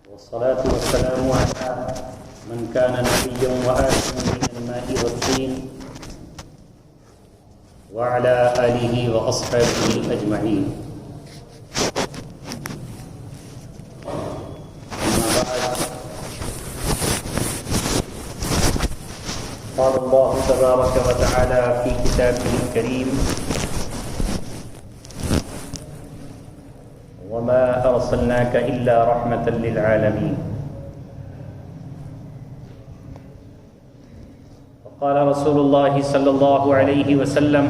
والصلاة والسلام على من كان نبيا وآدم من الماء والطين وعلى آله وأصحابه أجمعين. أما بعد، قال الله تبارك وتعالى في كتابه الكريم: وما أرسلناك إلا رحمة للعالمين. وقال رسول الله صلى الله عليه وسلم: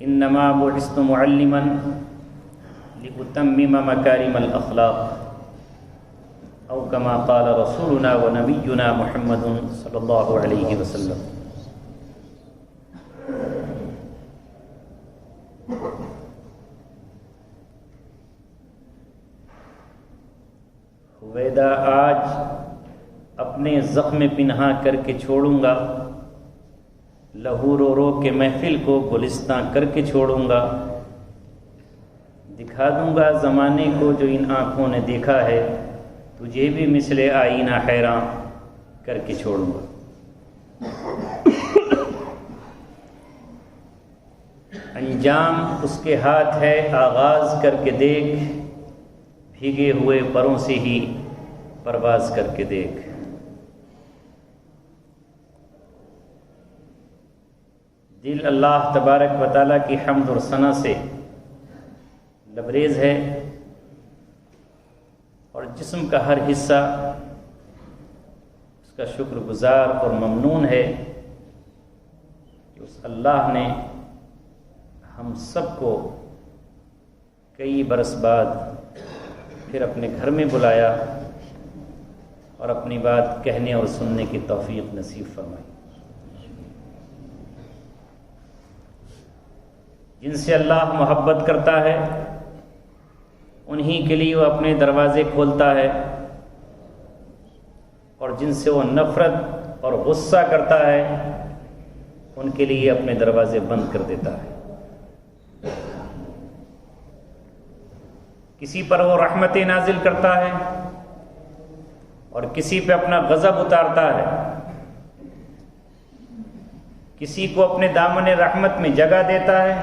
إنما بعثت معلما لأتمم مكارم الأخلاق، أو كما قال رسولنا ونبينا محمد صلى الله عليه وسلم. ویدہ آج اپنے زخم پنہا کر کے چھوڑوں گا، لہو رو رو کے محفل کو گلستاں کر کے چھوڑوں گا، دکھا دوں گا زمانے کو جو ان آنکھوں نے دیکھا ہے، تجھے بھی مثل آئینہ حیراں کر کے چھوڑوں گا۔ انجام اس کے ہاتھ ہے، آغاز کر کے دیکھ، بھیگے ہوئے پروں سے ہی پرواز کر کے دیکھ۔ دل اللہ تبارک و تعالیٰ کی حمد اور ثنا سے لبریز ہے، اور جسم کا ہر حصہ اس کا شکر گزار اور ممنون ہے کہ اس اللہ نے ہم سب کو کئی برس بعد پھر اپنے گھر میں بلایا اور اپنی بات کہنے اور سننے کی توفیق نصیب فرمائی۔ جن سے اللہ محبت کرتا ہے انہی کے لیے وہ اپنے دروازے کھولتا ہے، اور جن سے وہ نفرت اور غصہ کرتا ہے ان کے لیے اپنے دروازے بند کر دیتا ہے۔ کسی پر وہ رحمتیں نازل کرتا ہے اور کسی پہ اپنا غضب اتارتا ہے، کسی کو اپنے دامن رحمت میں جگہ دیتا ہے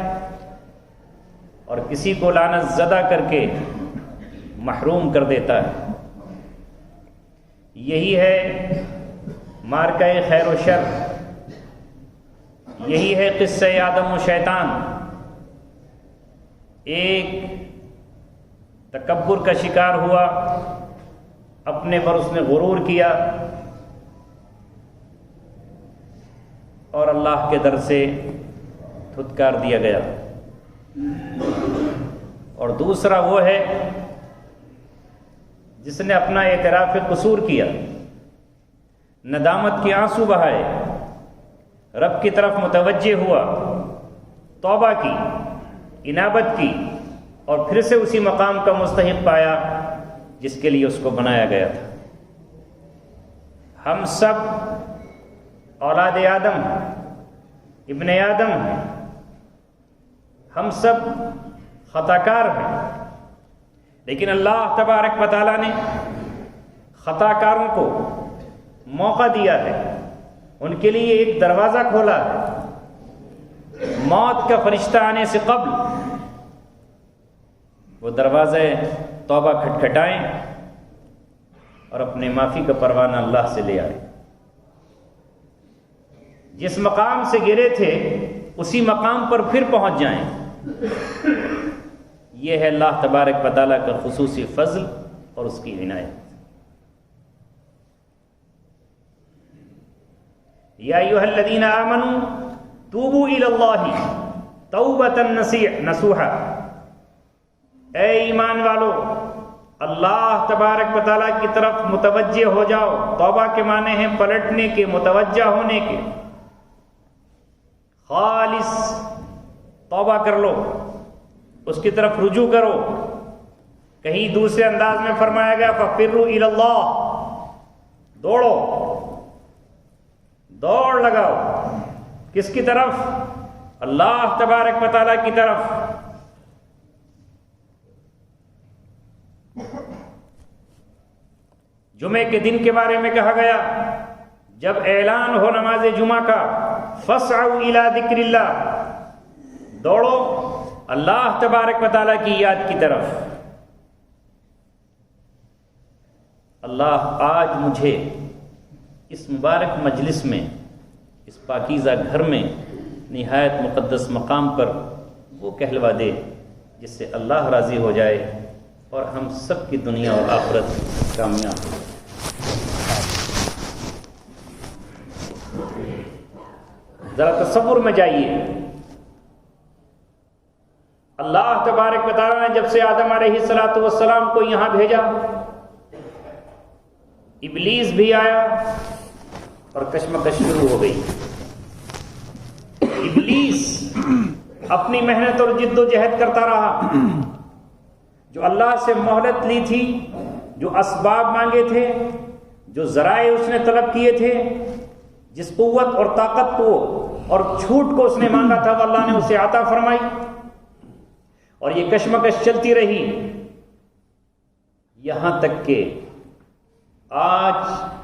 اور کسی کو لعنت زدہ کر کے محروم کر دیتا ہے۔ یہی ہے مارکہ خیر و شر، یہی ہے قصہ آدم و شیطان۔ ایک تکبر کا شکار ہوا، اپنے پر اس نے غرور کیا اور اللہ کے در سے دھتکار دیا گیا، اور دوسرا وہ ہے جس نے اپنا اعتراف قصور کیا، ندامت کے آنسو بہائے، رب کی طرف متوجہ ہوا، توبہ کی، انابت کی، اور پھر سے اسی مقام کا مستحق پایا جس کے لیے اس کو بنایا گیا تھا۔ ہم سب اولاد آدم، ابن آدم ہیں، ہم سب خطا کار ہیں، لیکن اللہ تبارک و تعالیٰ نے خطا کاروں کو موقع دیا ہے، ان کے لیے ایک دروازہ کھولا ہے۔ موت کا فرشتہ آنے سے قبل وہ دروازہ توبہ کھٹکھٹائیں اور اپنے معافی کا پروانہ اللہ سے لے آئے۔ جس مقام سے گرے تھے اسی مقام پر پھر پہنچ جائیں۔ یہ ہے اللہ تبارک و تعالیٰ کا خصوصی فضل اور اس کی عنایت۔ یا ایھا الذین آمنوا توبوا الی اللہ توبۃ نصوحا، اے ایمان والو اللہ تبارک و تعالیٰ کی طرف متوجہ ہو جاؤ۔ توبہ کے معنی ہیں پلٹنے کے، متوجہ ہونے کے۔ خالص توبہ کر لو، اس کی طرف رجوع کرو۔ کہیں دوسرے انداز میں فرمایا گیا فَفِرُّوا إِلَى اللَّهِ، دوڑو، دوڑ لگاؤ۔ کس کی طرف؟ اللہ تبارک و تعالیٰ کی طرف۔ جمعے کے دن کے بارے میں کہا گیا جب اعلان ہو نماز جمعہ کا فاسعوا الی ذکر اللہ، دوڑو اللہ تبارک و تعالیٰ کی یاد کی طرف۔ اللہ آج مجھے اس مبارک مجلس میں، اس پاکیزہ گھر میں، نہایت مقدس مقام پر وہ کہلوا دے جس سے اللہ راضی ہو جائے اور ہم سب کی دنیا اور آخرت کامیاب ہو۔ ذرا تصور میں جائیے، اللہ تبارک و تعالیٰ نے جب سے آدم علیہ السلام کو یہاں بھیجا، ابلیس بھی آیا اور کشمکش شروع ہو گئی۔ ابلیس اپنی محنت اور جد و جہد کرتا رہا، جو اللہ سے مہلت لی تھی، جو اسباب مانگے تھے، جو ذرائع اس نے طلب کیے تھے، جس قوت اور طاقت کو اور چھوٹ کو اس نے مانگا تھا وہ اللہ نے اسے عطا فرمائی، اور یہ کشمکش چلتی رہی یہاں تک کہ آج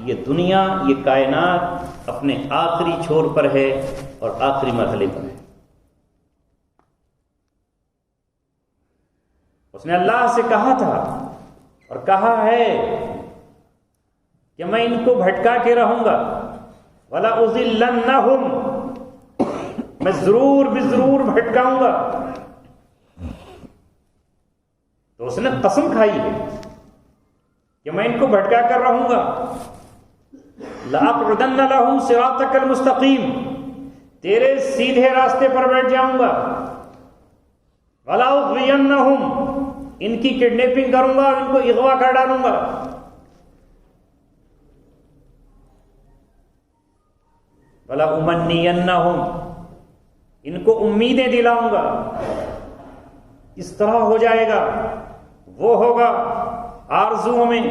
یہ دنیا، یہ کائنات اپنے آخری چھور پر ہے اور آخری مرحلے پر ہے۔ اس نے اللہ سے کہا تھا اور کہا ہے کہ میں ان کو بھٹکا کے رہوں گا، وَلَأُضِلَّنَّهُمْ، میں ضرور بضرور بھٹکاؤں گا۔ تو اس نے قسم کھائی ہے کہ میں ان کو بھٹکا کر رہوں گا۔ لَأَقْعُدَنَّ لَهُمْ صِرَاطَكَ الْمُسْتَقِيمَ، تیرے سیدھے راستے پر بیٹھ جاؤں گا۔ وَلَأُغْوِيَنَّهُمْ، ان کی کڈنیپنگ کروں گا اور ان کو اغوا کر ڈالوں گا۔ وَلَأُمَنِّيَنَّهُمْ، ان کو امیدیں دلاؤں گا۔ اس طرح ہو جائے گا، وہ ہوگا، آرزوؤں میں،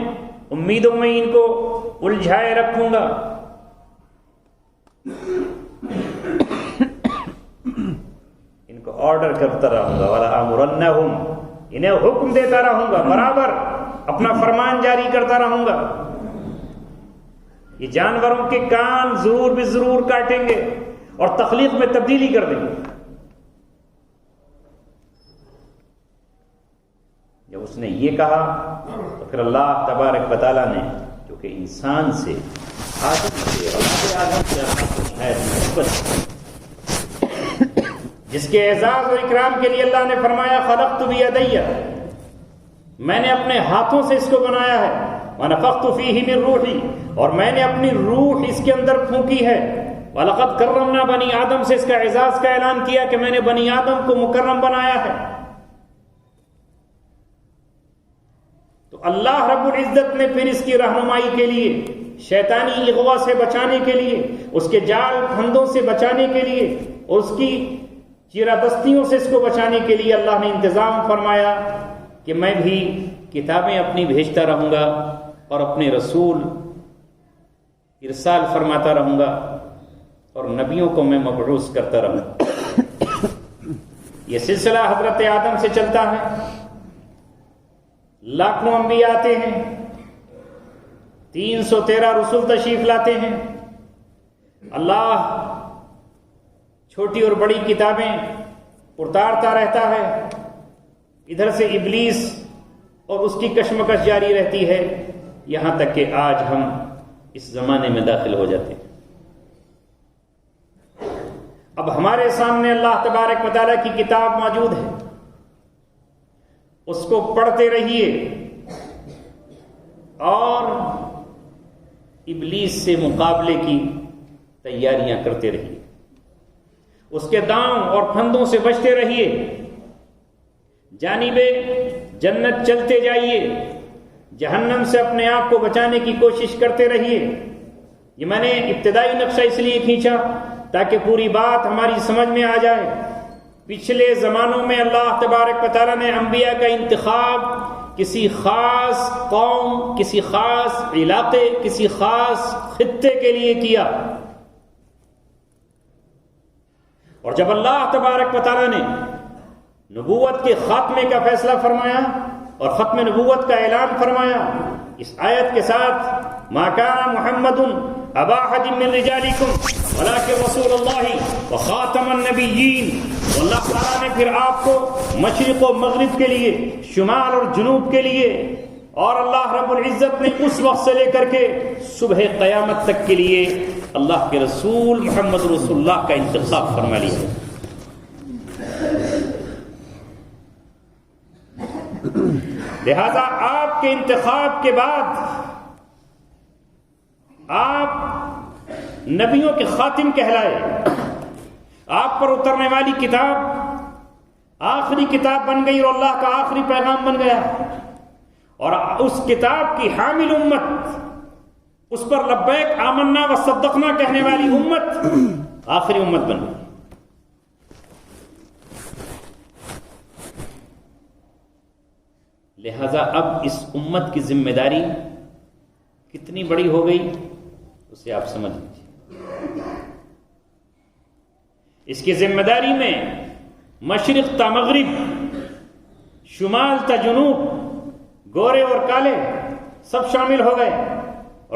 امیدوں میں ان کو الجھائے رکھوں گا۔ ان کو آرڈر کرتا رہوں گا، وَلَأَمُرَنَّهُمْ، انہیں حکم دیتا رہوں گا، برابر اپنا فرمان جاری کرتا رہوں گا۔ یہ جانوروں کے کان ضرور بضرور کاٹیں گے اور تخلیق میں تبدیلی کر دیں گے۔ جب اس نے یہ کہا تو پھر اللہ تبارک و تعالیٰ نے، جو کہ انسان سے، آدم سے، اولاد آدم سے نہایت محبت، جس کے اعزاز و اکرام کے لیے اللہ نے فرمایا خلقت بیدی، میں نے اپنے ہاتھوں سے اس کو بنایا ہے، وَنَفَخْتُ فِيهِ مِن رُوحِي، اور میں نے اپنی روح اس کے اندر پھونکی ہے، وَلَقَدْ كَرَّمْنَا بَنِي آدم، سے اس کا اعزاز کا اعلان کیا کہ میں نے بنی آدم کو مکرم بنایا ہے۔ تو اللہ رب العزت نے پھر اس کی رہنمائی کے لیے، شیطانی اغوا سے بچانے کے لیے، اس کے جال پھندوں سے بچانے کے لیے، اس کی چیرہ دستیوں سے اس کو بچانے کے لیے اللہ نے انتظام فرمایا کہ میں بھی کتابیں اپنی بھیجتا رہوں گا اور اپنے رسول ارسال فرماتا رہوں گا اور نبیوں کو میں مبعوث کرتا رہوں گا۔ یہ سلسلہ حضرت آدم سے چلتا ہے، لاکھوں انبیاء آتے ہیں، 313 رسول تشریف لاتے ہیں، اللہ چھوٹی اور بڑی کتابیں اتارتا رہتا ہے، ادھر سے ابلیس اور اس کی کشمکش جاری رہتی ہے، یہاں تک کہ آج ہم اس زمانے میں داخل ہو جاتے ہیں۔ اب ہمارے سامنے اللہ تبارک و تعالیٰ کی کتاب موجود ہے، اس کو پڑھتے رہیے اور ابلیس سے مقابلے کی تیاریاں کرتے رہیے، اس کے داؤں اور پھندوں سے بچتے رہیے، جانب جنت چلتے جائیے، جہنم سے اپنے آپ کو بچانے کی کوشش کرتے رہیے۔ یہ میں نے ابتدائی نقشہ اس لیے کھینچا تاکہ پوری بات ہماری سمجھ میں آ جائے۔ پچھلے زمانوں میں اللہ تبارک و تعالیٰ نے انبیاء کا انتخاب کسی خاص قوم، کسی خاص علاقے، کسی خاص خطے کے لیے کیا، اور جب اللہ تبارک و تعالیٰ نے نبوت کے خاتمے کا فیصلہ فرمایا اور ختم نبوت کا اعلان فرمایا، اس آیت کے ساتھ ما کان محمد ابا احد من رجالکم ولکن رسول اللہ وخاتم النبیین. اللہ تعالیٰ نے پھر آپ کو مشرق و مغرب کے لیے، شمال اور جنوب کے لیے، اور اللہ رب العزت نے اس وقت سے لے کر کے صبح قیامت تک کے لیے اللہ کے رسول محمد رسول اللہ کا انتخاب فرما لیا. لہذا آپ کے انتخاب کے بعد آپ نبیوں کے خاتم کہلائے. آپ پر اترنے والی کتاب آخری کتاب بن گئی اور اللہ کا آخری پیغام بن گیا، اور اس کتاب کی حامل امت، اس پر لبیک آمنا و صدقنا کہنے والی امت آخری امت بن گئی. لہذا اب اس امت کی ذمہ داری کتنی بڑی ہو گئی اسے آپ سمجھ لیجیے. اس کی ذمہ داری میں مشرق تا مغرب، شمال تا جنوب، گورے اور کالے سب شامل ہو گئے.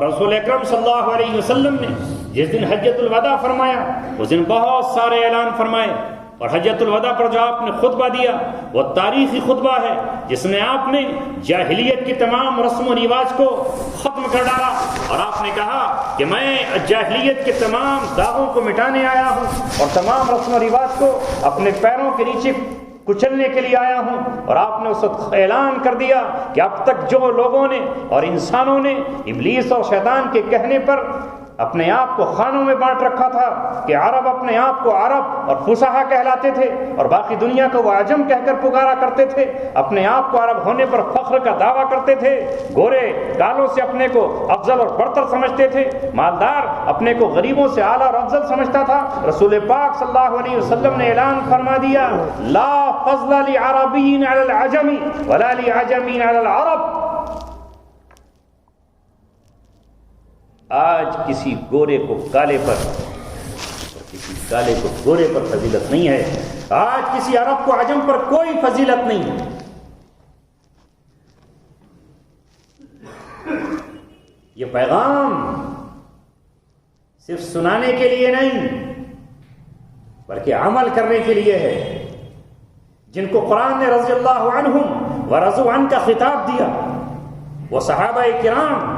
رسول اکرم صلی اللہ علیہ وسلم نے جس دن حجۃ الوداع فرمایا اس دن بہت سارے اعلان فرمائے، اور حجۃ الوداع پر جو آپ نے خطبہ دیا وہ تاریخی خطبہ ہے جس میں آپ نے جاہلیت کی تمام رسم و رواج کو ختم کر ڈالا، اور آپ نے کہا کہ میں جاہلیت کے تمام داغوں کو مٹانے آیا ہوں اور تمام رسم و رواج کو اپنے پیروں کے نیچے کچلنے کے لیے آیا ہوں. اور آپ نے اس وقت اعلان کر دیا کہ اب تک جو لوگوں نے اور انسانوں نے ابلیس اور شیطان کے کہنے پر اپنے آپ کو خانوں میں بانٹ رکھا تھا کہ عرب اپنے آپ کو عرب اور فصحا کہلاتے تھے اور باقی دنیا کو وہ عجم کہہ کر پکارا کرتے تھے، اپنے آپ کو عرب ہونے پر فخر کا دعویٰ کرتے تھے، گورے کالوں سے اپنے کو افضل اور برتر سمجھتے تھے، مالدار اپنے کو غریبوں سے اعلیٰ اور افضل سمجھتا تھا. رسول پاک صلی اللہ علیہ وسلم نے اعلان فرما دیا لا فضل لعربی علی العجم ولا لعجمی علی العرب. آج کسی گورے کو کالے پر اور کسی کالے کو گورے پر فضیلت نہیں ہے. آج کسی عرب کو عجم پر کوئی فضیلت نہیں ہے. یہ پیغام صرف سنانے کے لیے نہیں بلکہ عمل کرنے کے لیے ہے. جن کو قرآن نے رضی اللہ عنہم ورضوا عنہ کا خطاب دیا وہ صحابہ کرام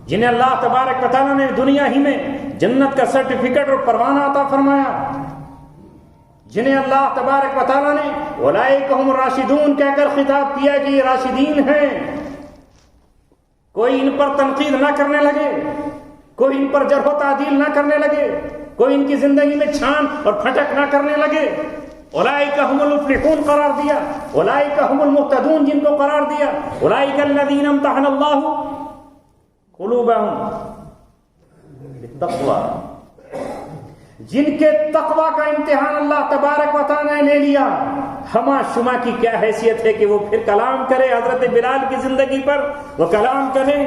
جنہیں اللہ تبارک و تعالیٰ نے دنیا ہی میں جنت کا سرٹیفکیٹ اور پروانہ عطا فرمایا، جنہیں اللہ تبارک و تعالیٰ نے اولئک هم الراشدون کہہ کر خطاب کیا کہ یہ راشدین ہیں. کوئی ان پر تنقید نہ کرنے لگے، کوئی ان پر جرح و تعدیل نہ کرنے لگے، کوئی ان کی زندگی میں چھان اور پھٹک نہ کرنے لگے. اولئک هم المفلحون قرار دیا، اولئک هم المهتدون جن کو قرار دیا، اولئک الذین امتحن اللہ قلوبہم بالتقوی، جن کے تقوی کا امتحان اللہ تبارک و تعالیٰ نے لے لیا. ہما شما کی کیا حیثیت ہے کہ وہ پھر کلام کرے حضرت بلال کی زندگی پر، وہ کلام کرے.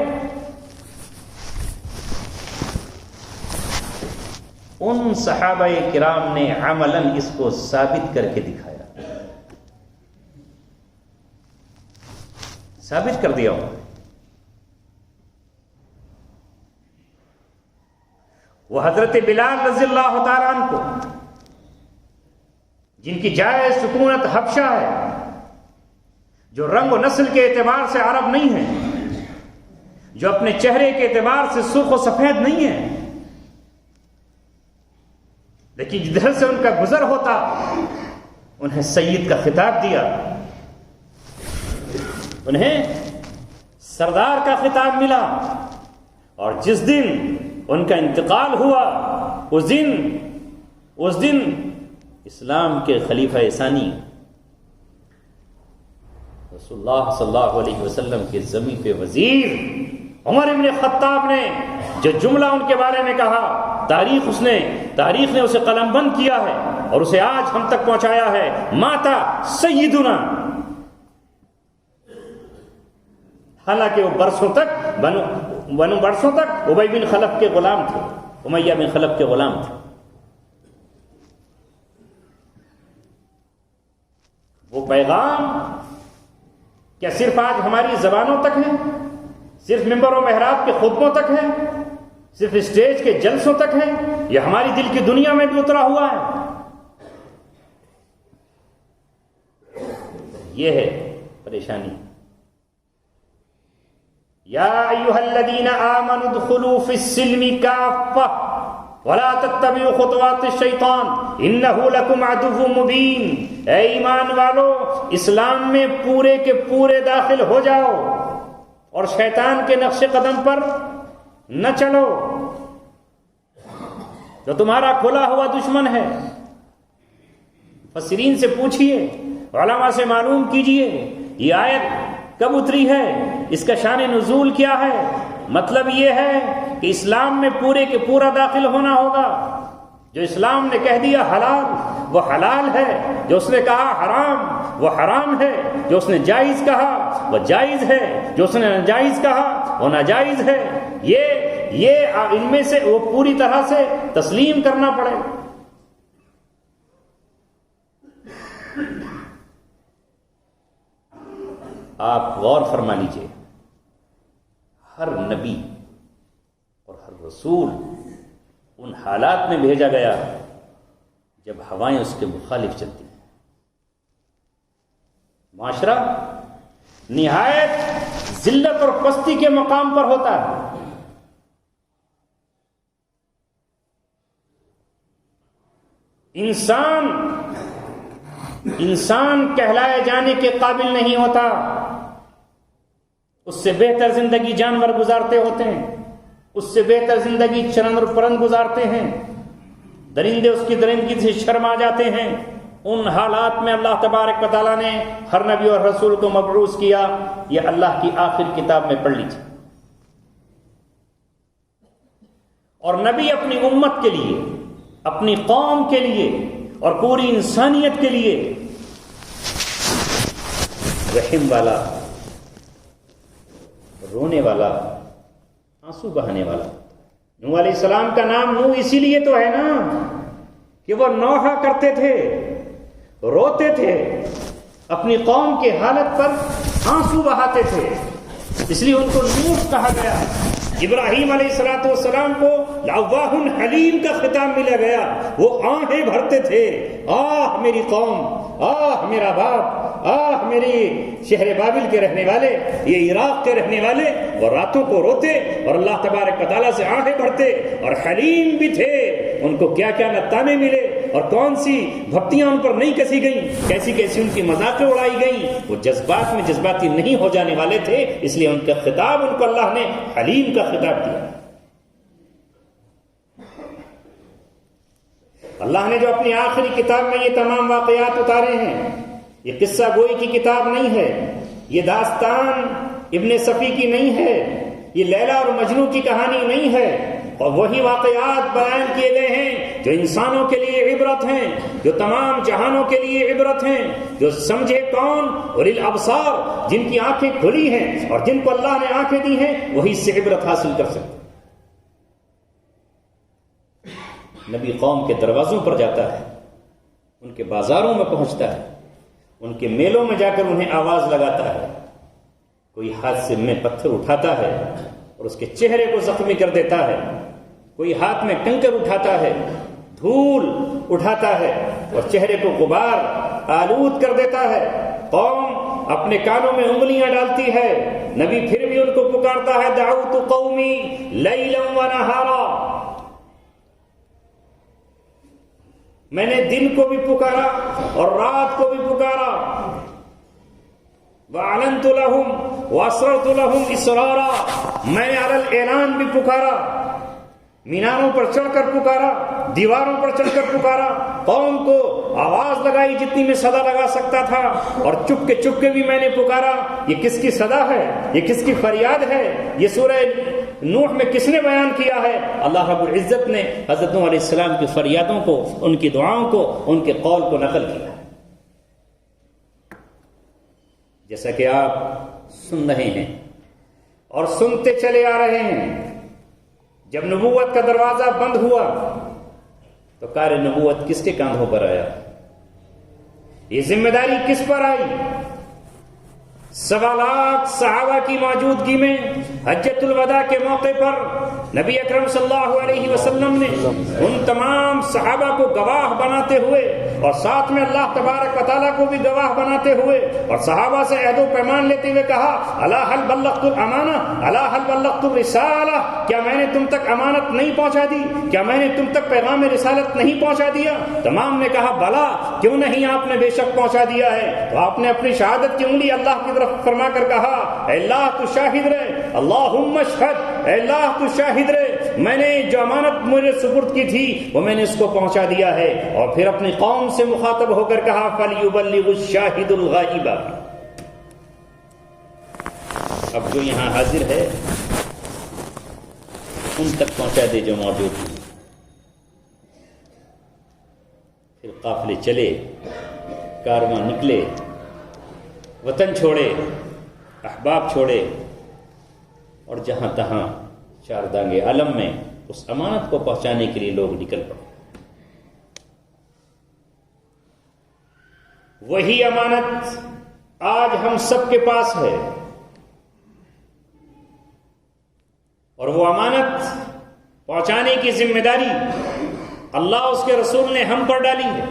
ان صحابہ کرام نے عملاً اس کو ثابت کر کے دکھایا، ثابت کر دیا. وہ حضرت بلال رضی اللہ تعالیٰ عنہ کو جن کی جائے سکونت حبشہ ہے، جو رنگ و نسل کے اعتبار سے عرب نہیں ہیں، جو اپنے چہرے کے اعتبار سے سرخ و سفید نہیں ہیں، لیکن جدھر سے ان کا گزر ہوتا انہیں سید کا خطاب دیا، انہیں سردار کا خطاب ملا. اور جس دن ان کا انتقال ہوا اس دن اسلام کے خلیفہ ثانی رسول اللہ صلی اللہ علیہ وسلم کے ضمیف وزیر عمر ابن خطاب نے جو جملہ ان کے بارے میں کہا، تاریخ نے اسے قلم بند کیا ہے اور اسے آج ہم تک پہنچایا ہے. ماتا سیدنا، حالانکہ وہ برسوں تک ابی بن خلف کے غلام تھے، امیہ بن خلف کے غلام تھے. وہ پیغام کیا صرف آج ہماری زبانوں تک ہے؟ صرف ممبر و محراب کے خطبوں تک ہے؟ صرف اسٹیج کے جلسوں تک ہے؟ یہ ہماری دل کی دنیا میں بھی اترا ہوا ہے؟ یہ ہے پریشانی. یا ایھا الذین آمنوا ادخلوا فی السلم کافہ ولا تتبعوا خطوات الشیطان انہ لکم عدو مبین. اے ایمان والو، اسلام میں پورے کے پورے داخل ہو جاؤ اور شیطان کے نقش قدم پر نہ چلو جو تمہارا کھلا ہوا دشمن ہے. مفسرین سے پوچھئے، علماء سے معلوم کیجئے یہ آیت کب اتری ہے، اس کا شان نزول کیا ہے. مطلب یہ ہے کہ اسلام میں پورے کے پورا داخل ہونا ہوگا. جو اسلام نے کہہ دیا حلال وہ حلال ہے، جو اس نے کہا حرام وہ حرام ہے، جو اس نے جائز کہا وہ جائز ہے، جو اس نے ناجائز کہا وہ ناجائز ہے. یہ ان میں سے وہ پوری طرح سے تسلیم کرنا پڑے. آپ غور فرما لیجئے، ہر نبی اور ہر رسول ان حالات میں بھیجا گیا جب ہوائیں اس کے مخالف چلتی ہیں. معاشرہ نہایت ذلت اور پستی کے مقام پر ہوتا ہے. انسان کہلائے جانے کے قابل نہیں ہوتا، اس سے بہتر زندگی جانور گزارتے ہوتے ہیں، اس سے بہتر زندگی چرند اور پرند گزارتے ہیں، درندے اس کی درندگی سے شرما جاتے ہیں. ان حالات میں اللہ تبارک و تعالیٰ نے ہر نبی اور رسول کو مبعوث کیا. یہ اللہ کی آخر کتاب میں پڑھ لیجیے. اور نبی اپنی امت کے لیے، اپنی قوم کے لیے اور پوری انسانیت کے لیے رحم والا، رونے والا، آنسو بہانے والا. نوح علیہ السلام کا نام نوح اسی لیے تو ہے نا کہ وہ نوحہ کرتے تھے، روتے تھے، اپنی قوم کی حالت پر آنسو بہاتے تھے، اس لیے ان کو نوح کہا گیا. ابراہیم علیہ السلام کو لواح حلیم کا خطاب ملا گیا. وہ آہیں بھرتے تھے، آہ میری قوم، آہ میرا باپ، آہ میری شہر بابل کے رہنے والے، یہ عراق کے رہنے والے. وہ راتوں کو روتے اور اللہ تبارک و تعالیٰ سے آہیں بھرتے، اور حلیم بھی تھے. ان کو کیا کیا نتانے ملے اور کون سی بھکتیاں ان پر نہیں کسی گئیں، کیسی کیسی ان کی مذاقیں اڑائی گئیں. وہ جذبات میں جذباتی نہیں ہو جانے والے تھے، اس لیے ان کا خطاب ان کو اللہ نے حلیم کا خطاب دیا. اللہ نے جو اپنی آخری کتاب میں یہ تمام واقعات اتارے ہیں، یہ قصہ گوئی کی کتاب نہیں ہے، یہ داستان ابن صفی کی نہیں ہے، یہ لیلا اور مجنو کی کہانی نہیں ہے. اور وہی واقعات بیان کیے گئے ہیں جو انسانوں کے لیے عبرت ہیں، جو تمام جہانوں کے لیے عبرت ہیں. جو سمجھے کون؟ اولی الابصار، جن کی آنکھیں کھلی ہیں اور جن کو اللہ نے آنکھیں دی ہیں، وہی اس سے عبرت حاصل کر سکتے. نبی قوم کے دروازوں پر جاتا ہے، ان کے بازاروں میں پہنچتا ہے، ان کے میلوں میں جا کر انہیں آواز لگاتا ہے. کوئی ہاتھ سے میں پتھر اٹھاتا ہے اور اس کے چہرے کو زخمی کر دیتا ہے، کوئی ہاتھ میں کنکر اٹھاتا ہے، دھول اٹھاتا ہے اور چہرے کو غبار آلود کر دیتا ہے. قوم اپنے کانوں میں انگلیاں ڈالتی ہے، نبی پھر بھی ان کو پکارتا ہے، دعوت قومی لیلا ونہارا. میں نے دن کو بھی پکارا اور رات کو بھی پکارا. وَأَعْلَنْتُ لَهُمْ وَأَسْرَرْتُ لَهُمْ إِسْرَارًا، میں نے علی الاعلان بھی پکارا، میناروں پر چڑھ کر پکارا، دیواروں پر چڑھ کر پکارا. قوم کو آواز لگائی جتنی میں صدا لگا سکتا تھا، اور چپ کے بھی میں نے پکارا. یہ کس کی صدا ہے؟ یہ کس کی فریاد ہے؟ یہ سورہ نوح میں کس نے بیان کیا ہے؟ اللہ رب العزت نے حضرت نوح علیہ السلام کی فریادوں کو، ان کی دعاؤں کو، ان کے قول کو نقل کیا. جیسا کہ آپ سن رہے ہیں اور سنتے چلے آ رہے ہیں، جب نبوت کا دروازہ بند ہوا تو کار نبوت کس کے کاندھوں پر آیا؟ یہ ذمہ داری کس پر آئی؟ سوا لاکھ صحابہ کی موجودگی میں حجۃ الوداع کے موقع پر نبی اکرم صلی اللہ علیہ وسلم نے ان تمام صحابہ کو گواہ بناتے ہوئے اور ساتھ میں اللہ تبارک و تعالیٰ کو بھی گواہ بناتے ہوئے اور صحابہ سے عہد و پیمان لیتے ہوئے کہا الا هل بلغت الامانہ الا هل بلغت الرسالہ، کیا میں نے تم تک امانت نہیں پہنچا دی؟ کیا میں نے تم تک پیغام رسالت نہیں پہنچا دیا؟ تمام نے کہا بلا، کیوں نہیں، آپ نے بے شک پہنچا دیا ہے۔ تو آپ نے اپنی شہادت کی انگلی اللہ کی طرف فرما کر کہا اے اللہ تو شاہد رہے، اللہم اشہد، اے اللہ تو شاہد رہے، میں نے جو امانت مجھے سپرد کی تھی وہ میں نے اس کو پہنچا دیا ہے۔ اور پھر اپنی قوم سے مخاطب ہو کر کہا فَلْيُبَلِّغُ الشَّاهِدُ الْغَائِبَ، اب جو یہاں حاضر ہے ان تک پہنچا دے جو موجود ہیں۔ پھر قافلے چلے، کارواں نکلے، وطن چھوڑے، احباب چھوڑے، اور جہاں تہاں چاردانگے عالم میں اس امانت کو پہنچانے کے لیے لوگ نکل پڑے۔ وہی امانت آج ہم سب کے پاس ہے، اور وہ امانت پہنچانے کی ذمہ داری اللہ اس کے رسول نے ہم پر ڈالی ہے۔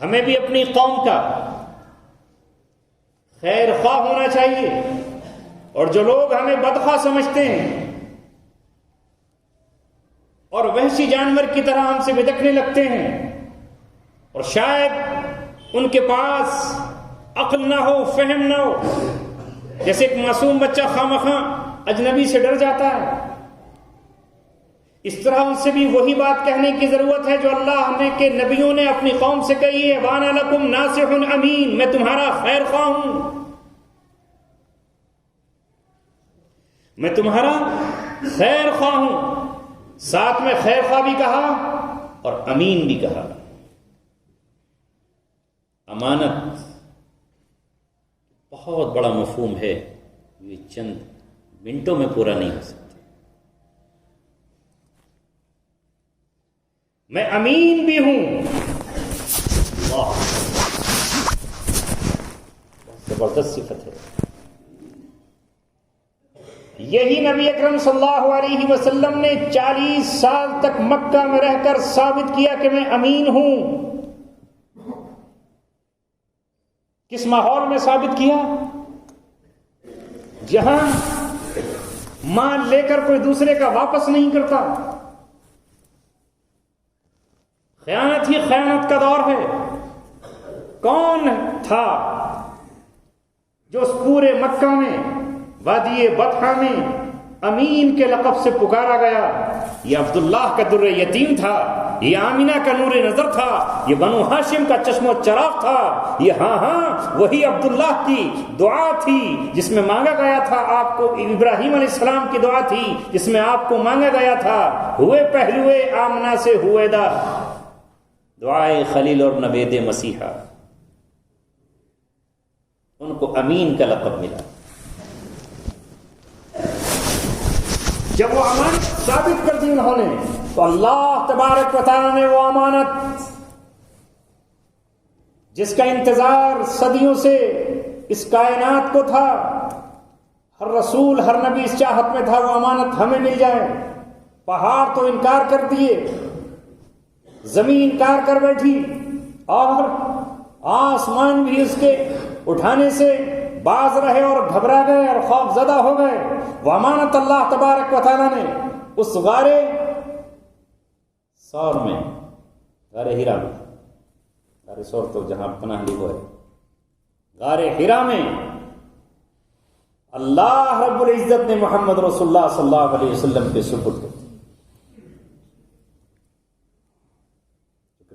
ہمیں بھی اپنی قوم کا خیر خواہ ہونا چاہیے، اور جو لوگ ہمیں بدخواہ سمجھتے ہیں اور وحشی جانور کی طرح ہم سے بدکنے لگتے ہیں، اور شاید ان کے پاس عقل نہ ہو، فہم نہ ہو، جیسے ایک معصوم بچہ خواہ اجنبی سے ڈر جاتا ہے، اس طرح ان سے بھی وہی بات کہنے کی ضرورت ہے جو اللہ نے کے نبیوں نے اپنی قوم سے کہی ہے وَأَنَا لَكُمْ نَاصِحٌ أَمِينٌ، میں تمہارا خیر خواہ ہوں، میں تمہارا خیر خواہ ہوں۔ ساتھ میں خیر خواہ بھی کہا اور امین بھی کہا۔ امانت بہت بڑا مفہوم ہے، یہ چند منٹوں میں پورا نہیں ہو سکتا۔ میں امین بھی ہوں، واہ زبردست صفت ہے۔ یہی نبی اکرم صلی اللہ علیہ وسلم نے 40 سال تک مکہ میں رہ کر ثابت کیا کہ میں امین ہوں۔ کس ماحول میں ثابت کیا؟ جہاں مال لے کر کوئی دوسرے کا واپس نہیں کرتا، خیانت ہی خیانت کا دور ہے۔ کون تھا جو اس پورے مکہ میں وادی بطحا میں امین کے لقب سے پکارا گیا؟ یہ عبداللہ کا در یتیم تھا، یہ آمینہ کا نور نظر تھا، یہ بنو ہاشم کا چشم و چراغ تھا، یہ وہی عبداللہ کی دعا تھی جس میں مانگا گیا تھا آپ کو، ابراہیم علیہ السلام کی دعا تھی جس میں آپ کو مانگا گیا تھا ہوئے پہلوئے آمنہ سے ہوئے دا، دعائے خلیل اور نوید مسیحا۔ ان کو امین کا لقب ملا۔ جب وہ امانت ثابت کر دی انہوں نے تو اللہ تبارک و تعالیٰ نے وہ امانت جس کا انتظار صدیوں سے اس کائنات کو تھا، ہر رسول ہر نبی اس چاہت میں تھا وہ امانت ہمیں مل جائے۔ پہاڑ تو انکار کر دیے، زمین انکار کر بیٹھی، اور آسمان بھی اس کے اٹھانے سے باز رہے اور گھبرا گئے اور خوف زدہ ہو گئے۔ وہ امانت اللہ تبارک و تعالیٰ نے اس غار سور میں، غار ہیرا میں، غار سور تو جہاں پناہ لی وہ ہے، غار ہیرا میں اللہ رب العزت نے محمد رسول اللہ صلی اللہ علیہ وسلم کے سپرد کر،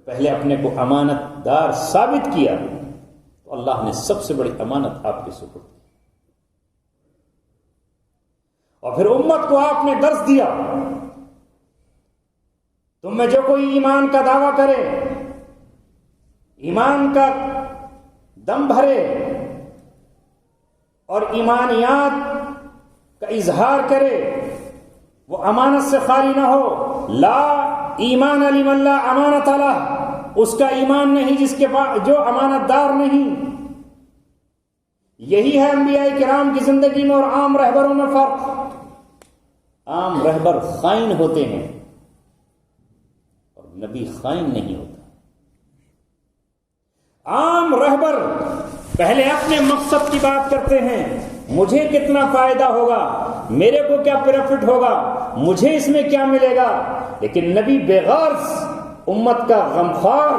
پہلے اپنے کو امانت دار ثابت کیا تو اللہ نے سب سے بڑی امانت آپ کے سپرد کی، اور پھر امت کو آپ نے درس دیا، تم میں جو کوئی ایمان کا دعویٰ کرے، ایمان کا دم بھرے اور ایمانیات کا اظہار کرے، وہ امانت سے خالی نہ ہو۔ لا ایمان لمن لا امانت لہ، اس کا ایمان نہیں جس کے پاس جو امانت دار نہیں۔ یہی ہے انبیاء کرام کی زندگی میں اور عام رہبروں میں فرق۔ عام رہبر خائن ہوتے ہیں اور نبی خائن نہیں ہوتا۔ عام رہبر پہلے اپنے مقصد کی بات کرتے ہیں، مجھے کتنا فائدہ ہوگا، میرے کو کیا پروفٹ ہوگا، مجھے اس میں کیا ملے گا۔ لیکن نبی بے غرض، امت کا غمخوار،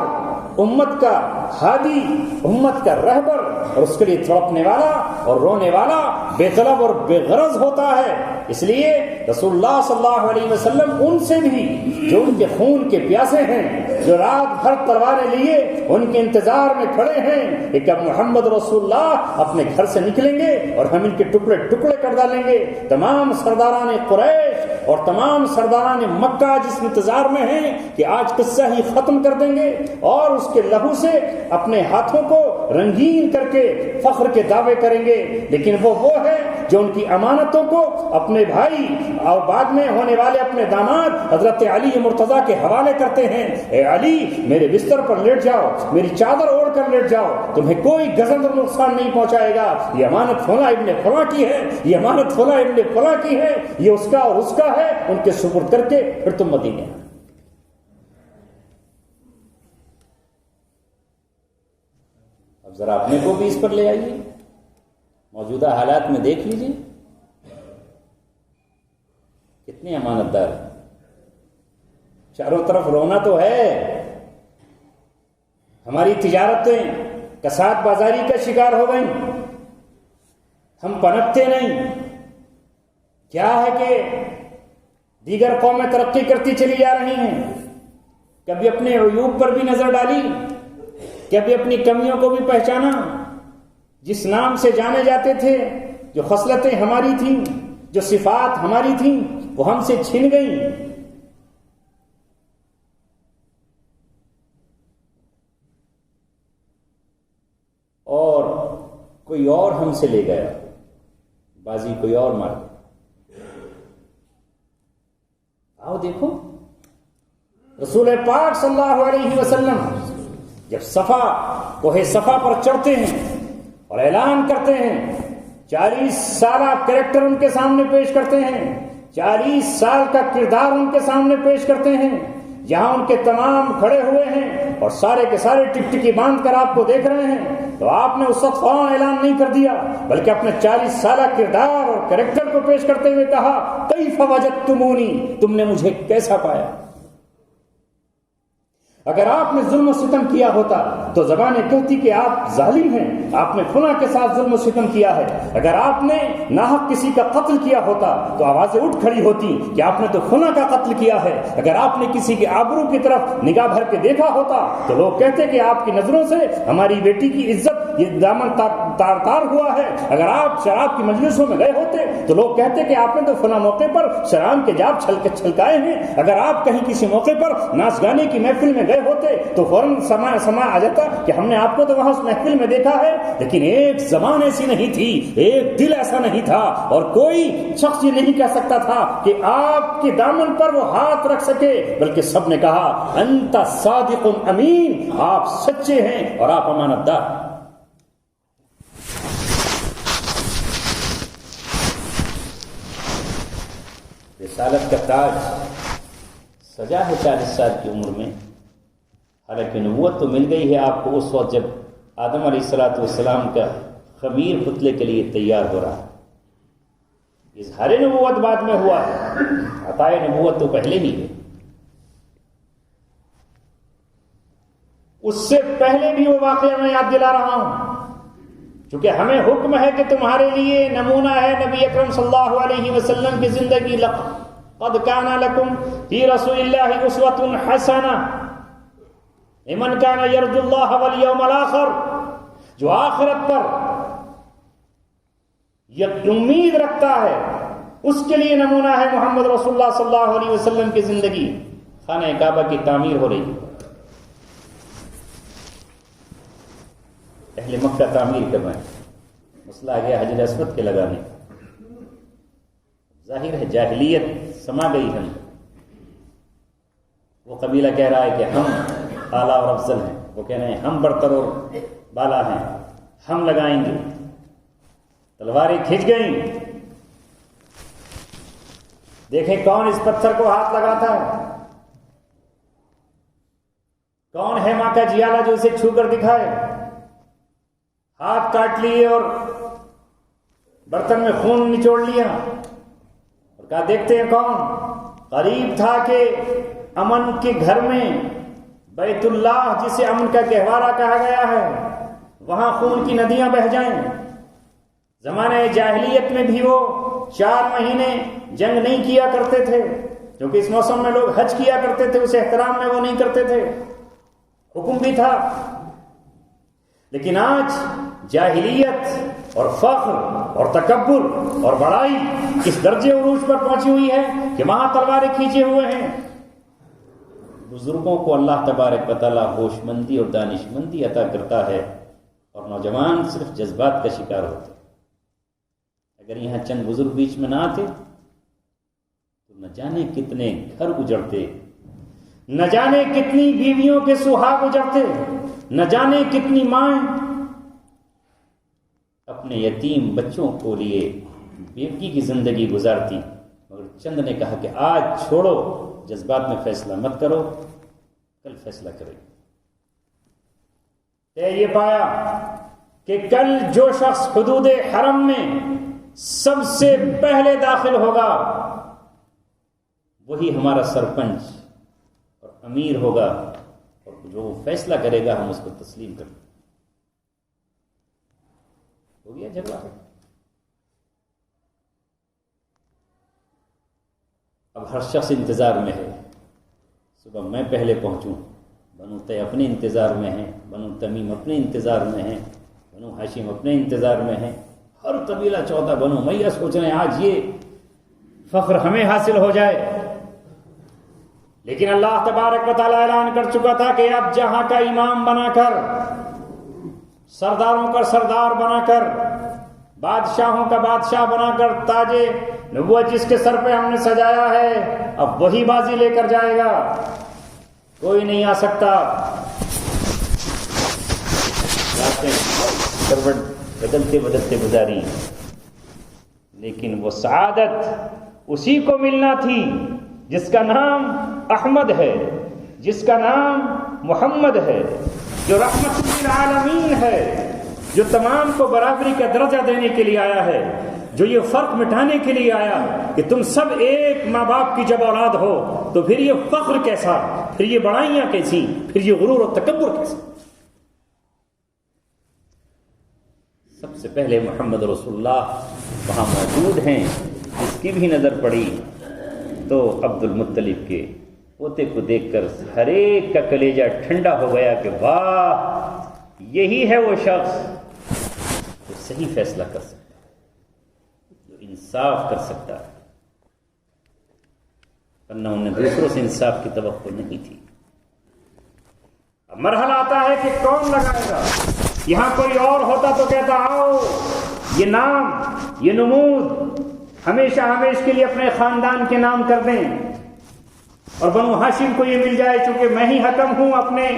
امت کا ہادی، امت کا رہبر، اور اس کے لیے تڑپنے والا اور رونے والا، بے طلب اور بے غرض ہوتا ہے۔ اس لیے رسول اللہ صلی اللہ علیہ وسلم ان سے بھی جو ان کے خون کے پیاسے ہیں، جو رات بھر تلواریں لیے ان کے انتظار میں کھڑے ہیں کہ کب محمد رسول اللہ اپنے گھر سے نکلیں گے اور ہم ان کے ٹکڑے ٹکڑے کر ڈالیں گے۔ تمام سرداران قریش اور تمام سرداران مکہ جس انتظار میں ہیں کہ آج قصہ ہی ختم کر دیں گے اور اس کے لہو سے اپنے ہاتھوں کو رنگین کر کے فخر کے دعوے کریں گے۔ لیکن وہ ہے جو ان کی امانتوں کو اپنے بھائی اور بعد میں ہونے والے اپنے داماد حضرت علی مرتضیٰ کے حوالے کرتے ہیں، اے علی میرے بستر پر لیٹ جاؤ، میری چادر اوڑھ کر لیٹ جاؤ، تمہیں کوئی غضب اور نقصان نہیں پہنچائے گا، یہ امانت فلاں ابن فلاں کی ہے، یہ امانت فلاں ابن فلاں کی ہے، یہ اس کا اور اس کا ہے، ان کے سپرد کر کے پھر تم مدینے آئے۔ اب ذرا اپنے کو بھی اس پر لے آئیے، موجودہ حالات میں دیکھ لیجیے کتنے امانت دار ہیں۔ چاروں طرف رونا تو ہے، ہماری تجارتیں کساد بازاری کا شکار ہو گئیں، ہم پنپتے نہیں۔ کیا ہے کہ دیگر قومیں ترقی کرتی چلی جا رہی ہیں، کبھی اپنے عیوب پر بھی نظر ڈالی، کبھی اپنی کمیوں کو بھی پہچانا۔ جس نام سے جانے جاتے تھے، جو خصلتیں ہماری تھیں، جو صفات ہماری تھیں، وہ ہم سے چھن گئیں۔ اور کوئی اور ہم سے لے گیا، بازی کوئی اور مار گیا۔ آؤ دیکھو رسول پاک صلی اللہ علیہ وسلم جب کوہ صفا پر چڑھتے ہیں اور اعلان کرتے ہیں، 40 سالہ کریکٹر ان کے سامنے پیش کرتے ہیں، 40 سال کا کردار ان کے سامنے پیش کرتے ہیں، جہاں ان کے تمام کھڑے ہوئے ہیں اور سارے کے سارے ٹکٹکی باندھ کر آپ کو دیکھ رہے ہیں، تو آپ نے اس وقت فوراً اعلان نہیں کر دیا، بلکہ اپنے 40 سالہ کردار اور کریکٹر کو پیش کرتے ہوئے کہا، کیف وجدتمونی، تم نے مجھے کیسا پایا۔ اگر آپ نے ظلم و ستم کیا ہوتا تو زبانیں کہتی کہ آپ ظالم ہیں، آپ نے فلاں کے ساتھ ظلم و ستم کیا ہے۔ اگر آپ نے ناحق کسی کا قتل کیا ہوتا تو آوازیں اٹھ کھڑی ہوتی کہ آپ نے تو فلاں کا قتل کیا ہے۔ اگر آپ نے کسی کے آبرو کی طرف نگاہ بھر کے دیکھا ہوتا تو لوگ کہتے کہ آپ کی نظروں سے ہماری بیٹی کی عزت یہ دامن تار تار ہوا ہے۔ اگر آپ شراب کی مجلسوں میں گئے ہوتے تو لوگ کہتے کہ آپ نے تو فلاں موقع پر شراب کے جام چھلکائے ہیں۔ اگر آپ کہیں کسی موقع پر ناچ گانے کی محفل میں ہوتے تو فوراً سما آ جاتا کہ ہم نے آپ کو تو وہاں اس محفل میں دیکھا ہے۔ لیکن ایک زبان ایسی نہیں تھی، ایک دل ایسا نہیں تھا، اور کوئی شخص یہ نہیں کہہ سکتا تھا کہ آپ کے دامن پر وہ ہاتھ رکھ سکے، بلکہ سب نے کہا انت صادق امین، آپ سچے ہیں اور آپ امانت دار۔ رسالت کا تاج سجا ہے 40 سال کی عمر میں، حالانکہ نبوت تو مل گئی ہے آپ کو اس وقت جب آدم علیہ السلام کا خمیر پتلے کے لیے تیار ہو رہا ہے۔ اظہار نبوت بعد میں ہوا ہے، عطا نبوت تو پہلے ہی ہے۔ اس سے پہلے بھی وہ واقعہ میں یاد دلا رہا ہوں، چونکہ ہمیں حکم ہے کہ تمہارے لیے نمونہ ہے نبی اکرم صلی اللہ علیہ وسلم کی زندگی۔ قد کان لکم فی رسول اللہ اسوۃ حسنہ لمن کان یرجو اللہ والیوم الآخر، جو آخرت پر یہ امید رکھتا ہے اس کے لیے نمونہ ہے محمد رسول اللہ صلی اللہ علیہ وسلم کی زندگی۔ خانہ کعبہ کی تعمیر ہو رہی ہے، اہل مکہ تعمیر کر رہے ہیں، مسئلہ آ گیا حجر اسود کے لگانے کا۔ ظاہر ہے جاہلیت سما گئی ہے، وہ قبیلہ کہہ رہا ہے کہ ہم اعلیٰ اور افضل ہیں، وہ کہہ رہے ہیں ہم برتر اور بالا ہیں، ہم لگائیں گے۔ تلواریں کھنچ گئیں. دیکھیں کون اس پتھر کو ہاتھ لگاتا ہے, کون ہے ماں کا جیالہ جو اسے چھو کر دکھائے. ہاتھ کاٹ لیے اور برتن میں خون نچوڑ لیا اور کہا دیکھتے ہیں کون. قریب تھا کہ امن کے گھر میں بیت اللہ جسے امن کا گہوارہ کہا گیا ہے وہاں خون کی ندیاں بہہ جائیں. زمانہ جاہلیت میں بھی وہ 4 مہینے جنگ نہیں کیا کرتے تھے کیونکہ اس موسم میں لوگ حج کیا کرتے تھے, اس احترام میں وہ نہیں کرتے تھے, حکم بھی تھا. لیکن آج جاہلیت اور فخر اور تکبر اور بڑائی اس درجے عروج پر پہنچی ہوئی ہے کہ وہاں تلواریں کھینچے ہوئے ہیں. بزرگوں کو اللہ تبارک و تعالیٰ ہوش مندی اور دانش مندی عطا کرتا ہے اور نوجوان صرف جذبات کا شکار ہوتے. اگر یہاں چند بزرگ بیچ میں نہ آتے تو نہ جانے کتنے گھر اجڑتے, نہ جانے کتنی بیویوں کے سہاگ اجڑتے, نہ جانے کتنی مائیں اپنے یتیم بچوں کو لیے بیوگی کی زندگی گزارتی. مگر چند نے کہا کہ آج چھوڑو, جذبات میں فیصلہ مت کرو, کل فیصلہ کریں. یہ پایا کہ کل جو شخص حدود حرم میں سب سے پہلے داخل ہوگا وہی ہمارا سرپنچ اور امیر ہوگا, اور جو فیصلہ کرے گا ہم اس کو تسلیم کریں. ہو گیا جھگڑا. اب ہر شخص انتظار میں ہے, صبح میں پہلے پہنچوں. بنو تے اپنے انتظار میں ہیں, بنو تمیم اپنے انتظار میں ہیں, بنو ہاشم اپنے انتظار میں ہیں. ہر قبیلہ 14 بنو امیہ سوچ رہے ہیں آج یہ فخر ہمیں حاصل ہو جائے. لیکن اللہ تبارک و تعالیٰ اعلان کر چکا تھا کہ اب جہاں کا امام بنا کر, سرداروں کا سردار بنا کر, بادشاہوں کا بادشاہ بنا کر, تاج نبوت جس کے سر پہ ہم نے سجایا ہے اب وہی بازی لے کر جائے گا. کوئی نہیں آ سکتا. بدلتے بدلتے گزاری, لیکن وہ سعادت اسی کو ملنا تھی جس کا نام احمد ہے, جس کا نام محمد ہے, جو رحمت للعالمین ہے, جو تمام کو برابری کا درجہ دینے کے لیے آیا ہے, جو یہ فرق مٹانے کے لیے آیا کہ تم سب ایک ماں باپ کی جب اولاد ہو تو پھر یہ فخر کیسا, پھر یہ بڑائیاں کیسی, پھر یہ غرور و تکبر کیسا. سب سے پہلے محمد رسول اللہ وہاں موجود ہیں. جس کی بھی نظر پڑی تو عبد المطلب کے پوتے کو دیکھ کر ہر ایک کا کلیجہ ٹھنڈا ہو گیا کہ واہ, یہی ہے وہ شخص جو صحیح فیصلہ کر سکتا ہے, جو انصاف کر سکتا ہے. ورنہ انہیں دوسروں سے انصاف کی توقع نہیں تھی. اب مرحلہ آتا ہے کہ کون لگائے گا. یہاں کوئی اور ہوتا تو کہتا آؤ یہ نام, یہ نمود ہمیشہ ہمیش کے لیے اپنے خاندان کے نام کر دیں اور بنو ہاشم کو یہ مل جائے چونکہ میں ہی حکم ہوں. اپنے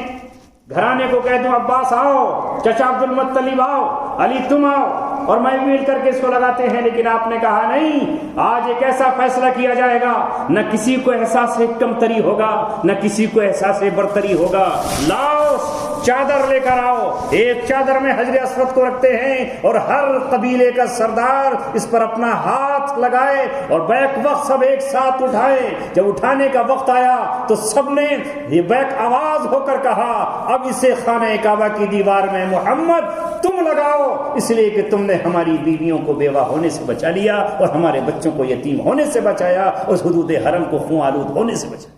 گھرانے کو کہہ دوں عباس آؤ, چچا عبد المطلب آؤ, علی تم آؤ, اور میں مل کر کے اس کو لگاتے ہیں. لیکن آپ نے کہا نہیں, آج ایک ایسا فیصلہ کیا جائے گا نہ کسی کو احساس کمتری ہوگا نہ کسی کو احساس برتری ہوگا. لاؤ چادر لے کر آؤ. ایک چادر میں حجر اسود کو رکھتے ہیں اور ہر قبیلے کا سردار اس پر اپنا ہاتھ لگائے اور بیک وقت سب ایک ساتھ اٹھائے. جب اٹھانے کا وقت آیا تو سب نے یہ بیک آواز ہو کر کہا اب اسے خانہ کعبہ کی دیوار میں محمد تم لگاؤ, اس لیے کہ تم نے ہماری بیویوں کو بیوہ ہونے سے بچا لیا اور ہمارے بچوں کو یتیم ہونے سے بچایا, اس حدود حرم کو خون آلود ہونے سے بچایا.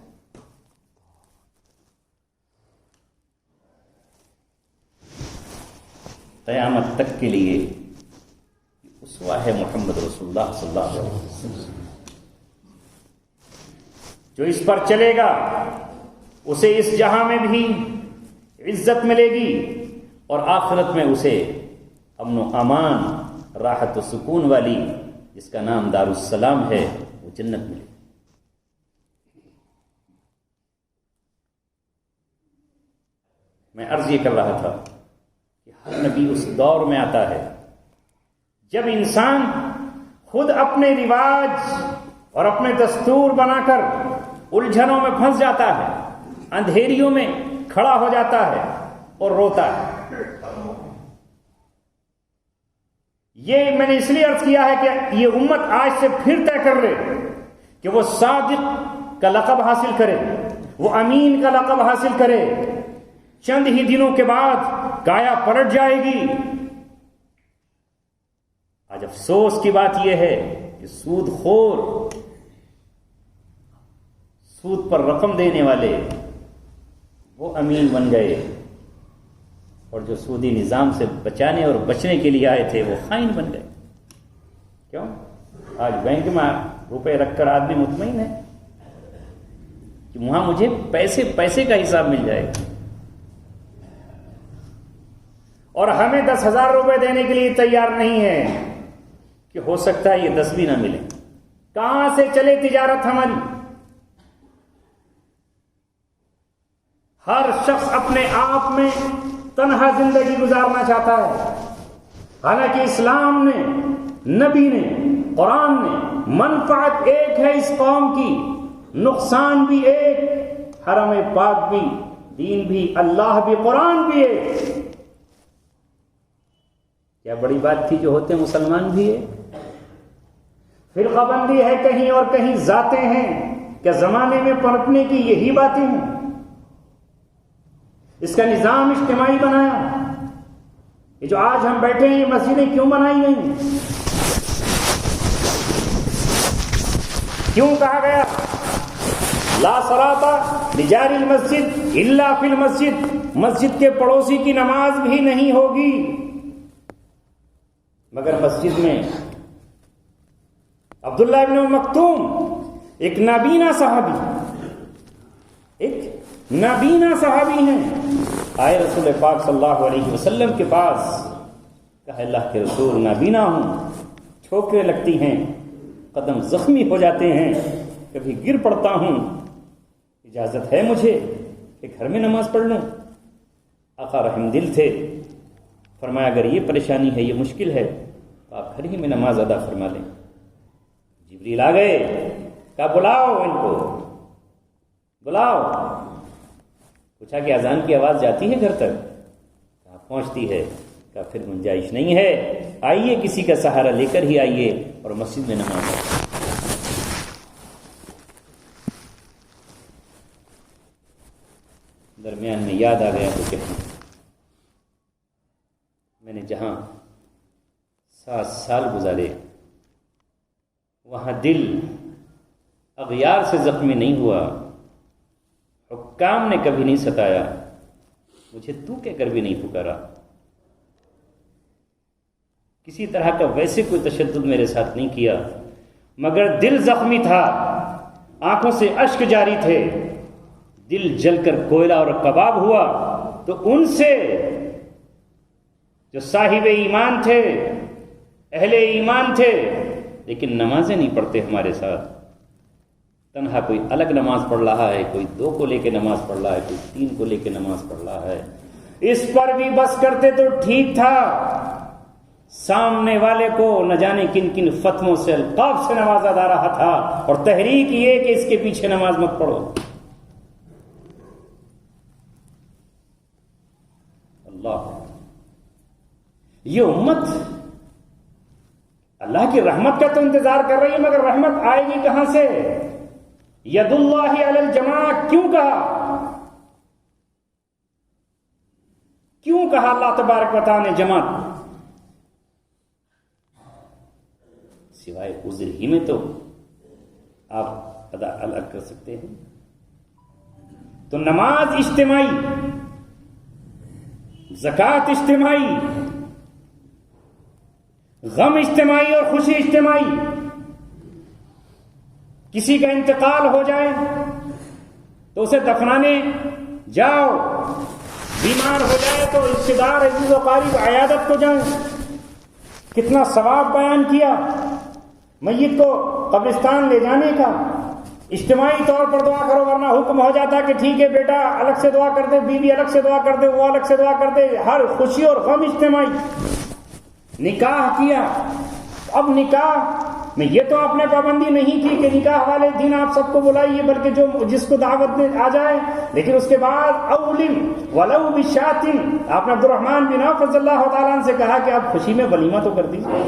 قیامت تک کے لیے اسوہ ہے محمد رسول اللہ صلی اللہ علیہ وسلم. جو اس پر چلے گا اسے اس جہاں میں بھی عزت ملے گی اور آخرت میں اسے امن و امان, راحت و سکون والی جس کا نام دار السلام ہے وہ جنت ملے گی. میں عرض یہ کر رہا تھا کہ ہر نبی اس دور میں آتا ہے جب انسان خود اپنے رواج اور اپنے دستور بنا کر الجھنوں میں پھنس جاتا ہے، اندھیریوں میں کھڑا ہو جاتا ہے اور روتا ہے. یہ میں نے اس لیے عرض کیا ہے کہ یہ امت آج سے پھر طے کر لے کہ وہ صادق کا لقب حاصل کرے، وہ امین کا لقب حاصل کرے. چند ہی دنوں کے بعد کایا پلٹ جائے گی. آج افسوس کی بات یہ ہے کہ سود خور، سود پر رقم دینے والے وہ امین بن گئے، اور جو سودی نظام سے بچانے اور بچنے کے لیے آئے تھے وہ خائن بن گئے. کیوں؟ آج بینک میں روپے رکھ کر آدمی مطمئن ہے کہ وہاں مجھے پیسے کا حساب مل جائے گا، اور ہمیں 10,000 روپے دینے کے لیے تیار نہیں ہے کہ ہو سکتا ہے یہ 10 بھی نہ ملے. کہاں سے چلے تجارت ہماری؟ ہر شخص اپنے آپ میں تنہا زندگی گزارنا چاہتا ہے، حالانکہ اسلام نے، نبی نے، قرآن نے، منفعت ایک ہے اس قوم کی، نقصان بھی ایک، حرم پاک بھی، دین بھی، اللہ بھی، قرآن بھی ایک. کیا بڑی بات تھی جو ہوتے مسلمان بھی ہے؟ فرقہ بندی ہے کہیں اور کہیں ذاتیں ہیں. کیا زمانے میں پنپنے کی یہی باتیں ہیں؟ اس کا نظام اجتماعی بنایا. یہ جو آج ہم بیٹھے ہیں یہ مسجدیں کیوں بنائی گئی؟ کیوں کہا گیا لا صلاۃ لجار المسجد الا فی المسجد؟ مسجد کے پڑوسی کی نماز بھی نہیں ہوگی مگر مسجد میں. عبداللہ ابن مکتوم ایک نابینا صحابی ہیں، آئے رسول پاک صلی اللہ علیہ وسلم کے پاس، کہا اللہ کے رسول نابینا ہوں، ٹھوکریں لگتی ہیں، قدم زخمی ہو جاتے ہیں، کبھی گر پڑتا ہوں، اجازت ہے مجھے کہ گھر میں نماز پڑھ لوں؟ آقا رحم دل تھے، فرمایا اگر یہ پریشانی ہے، یہ مشکل ہے تو آپ گھر ہی میں نماز ادا فرما لیں. جبریل آ گئے، کہا بلاؤ ان کو، بلاؤ. پوچھا کہ اذان کی آواز جاتی ہے گھر تک؟ کہا پہنچتی ہے. کہا پھر گنجائش نہیں ہے، آئیے کسی کا سہارا لے کر ہی آئیے اور مسجد میں نماز پڑھیں. درمیان میں یاد آ گیا تو کہنا، میں نے جہاں 7 سال گزارے وہاں دل اغیار سے زخمی نہیں ہوا، حکام نے کبھی نہیں ستایا، مجھے تو کہہ کر بھی نہیں پکارا، کسی طرح کا ویسے کوئی تشدد میرے ساتھ نہیں کیا، مگر دل زخمی تھا، آنکھوں سے اشک جاری تھے. دل جل کر کوئلہ اور کباب ہوا تو ان سے جو صاحب ایمان تھے، اہل ایمان تھے، لیکن نمازیں نہیں پڑھتے ہمارے ساتھ. تنہا کوئی الگ نماز پڑھ رہا ہے، کوئی 2 کو لے کے نماز پڑھ رہا ہے، کوئی 3 کو لے کے نماز پڑھ رہا ہے. اس پر بھی بس کرتے تو ٹھیک تھا، سامنے والے کو نہ جانے کن کن فتووں سے، القاب سے نوازا جا رہا تھا، اور تحریک یہ کہ اس کے پیچھے نماز مت پڑھو. اللہ، یہ امت اللہ کی رحمت کا تو انتظار کر رہی ہے، مگر رحمت آئے گی کہاں سے؟ ید اللہ علی الجماع کیوں کہا؟ کیوں کہا اللہ تبارک و تعالی نے جماعت؟ سوائے عذر ہی میں تو آپ ادا الگ کر سکتے ہیں. تو نماز اجتماعی، زکوٰۃ اجتماعی، غم اجتماعی اور خوشی اجتماعی. کسی کا انتقال ہو جائے تو اسے دفنانے جاؤ، بیمار ہو جائے تو رشتے دار عزیز و قریب عیادت کو جائیں. کتنا ثواب بیان کیا میت کو قبرستان لے جانے کا. اجتماعی طور پر دعا کرو، ورنہ حکم ہو جاتا کہ ٹھیک ہے بیٹا الگ سے دعا کر دے، بیوی الگ سے دعا کر دے، وہ الگ سے دعا کر دے. ہر خوشی اور غم اجتماعی. نکاح کیا. اب نکاح میں یہ تو آپ نے پابندی نہیں کی کہ نکاح والے دن آپ سب کو بلائیے، بلکہ جو جس کو دعوت میں آ جائے. لیکن اس کے بعد اولم ولو بشاتن، آپ نے عبد الرحمن بن عوف رضی اللہ تعالیٰ عنہ سے کہا کہ آپ خوشی میں ولیمہ تو کر دیجیے.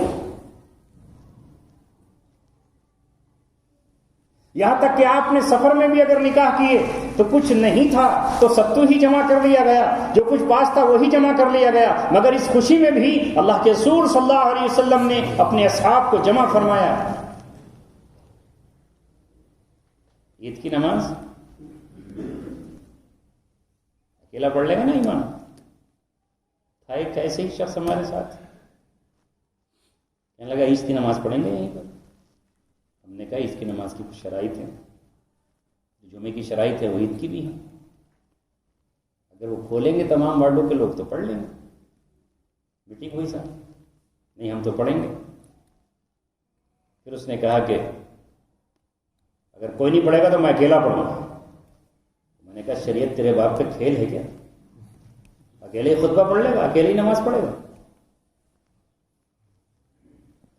یہاں تک کہ آپ نے سفر میں بھی اگر نکاح کیے تو کچھ نہیں تھا تو ستو ہی جمع کر لیا گیا، جو کچھ پاس تھا وہی جمع کر لیا گیا، مگر اس خوشی میں بھی اللہ کے رسول صلی اللہ علیہ وسلم نے اپنے اصحاب کو جمع فرمایا. عید کی نماز اکیلا پڑھ لے گا نا ایمان. تھا ایک ایسے ہی شخص ہمارے ساتھ، کہنے لگا عید کی نماز پڑھیں گے یہیں پر. ہم نے کہا اس کی نماز کی کچھ شرائط ہیں، جمعے کی شرائط ہے وہ عید کی بھی ہیں. اگر وہ کھولیں گے تمام وارڈوں کے لوگ تو پڑھ لیں گے. میٹنگ ہوئی صاحب، نہیں ہم تو پڑھیں گے. پھر اس نے کہا کہ اگر کوئی نہیں پڑھے گا تو میں اکیلا پڑھوں گا. میں نے کہا شریعت تیرے باپ کا کھیل ہے کیا؟ اکیلے ہی خطبہ پڑھ لے گا، اکیلے ہی نماز پڑھے گا.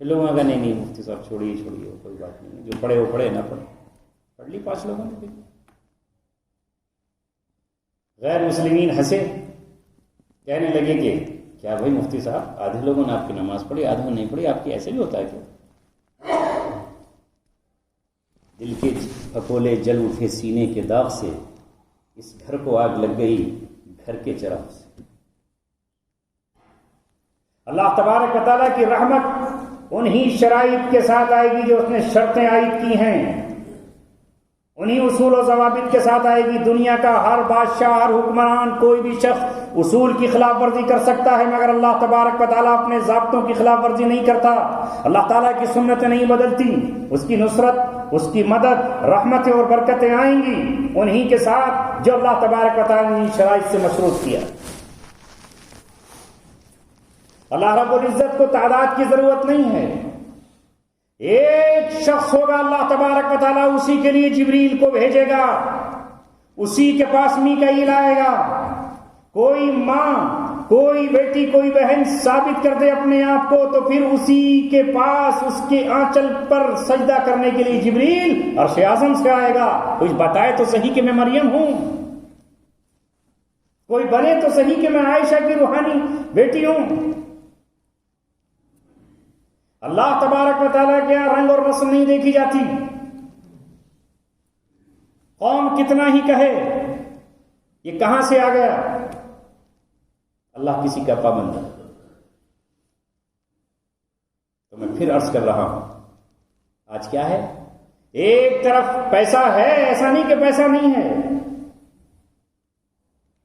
لوگوں کا نہیں مفتی صاحب چھوڑیے کوئی بات نہیں، جو پڑھے وہ پڑھے، نہ پڑھے. پڑھ لی 5 لوگوں نے. غیر مسلمین ہنسے، کہنے لگے کہ کیا بھائی مفتی صاحب آدھے لوگوں نے آپ کی نماز پڑھی آدھوں نے نہیں پڑھی، آپ کی ایسے بھی ہوتا ہے کیا؟ دل کے پھپولے جل اٹھے سینے کے داغ سے، اس گھر کو آگ لگ گئی گھر کے چراغ سے. اللہ تبارک و تعالیٰ کی رحمت انہی شرائط کے ساتھ آئے گی جو اس نے شرطیں عائد کی ہیں، انہی اصول و ضوابط کے ساتھ آئے گی. دنیا کا ہر بادشاہ، ہر حکمران، کوئی بھی شخص اصول کی خلاف ورزی کر سکتا ہے، مگر اللہ تبارک و تعالیٰ اپنے ضابطوں کی خلاف ورزی نہیں کرتا. اللہ تعالیٰ کی سنتیں نہیں بدلتی. اس کی نصرت، اس کی مدد، رحمتیں اور برکتیں آئیں گی انہی کے ساتھ جو اللہ تبارک و تعالیٰ نے شرائط سے مشروط کیا. اللہ رب العزت کو تعداد کی ضرورت نہیں ہے. ایک شخص ہوگا اللہ تبارک و تعالیٰ اسی کے لیے جبریل کو بھیجے گا، اسی کے پاس میکائیل آئے گا. کوئی ماں، کوئی بیٹی، کوئی بہن ثابت کر دے اپنے آپ کو تو پھر اسی کے پاس اس کے آنچل پر سجدہ کرنے کے لیے جبریل عرش اعظم سے آئے گا. کچھ بتائے تو صحیح کہ میں مریم ہوں، کوئی بنے تو صحیح کہ میں عائشہ کی روحانی بیٹی ہوں. اللہ تبارک و تعالیٰ کے رنگ اور نسل نہیں دیکھی جاتی. قوم کتنا ہی کہے یہ کہاں سے آ گیا، اللہ کسی کا پابند ہے. تو میں پھر عرض کر رہا ہوں، آج کیا ہے؟ ایک طرف پیسہ ہے، ایسا نہیں کہ پیسہ نہیں ہے،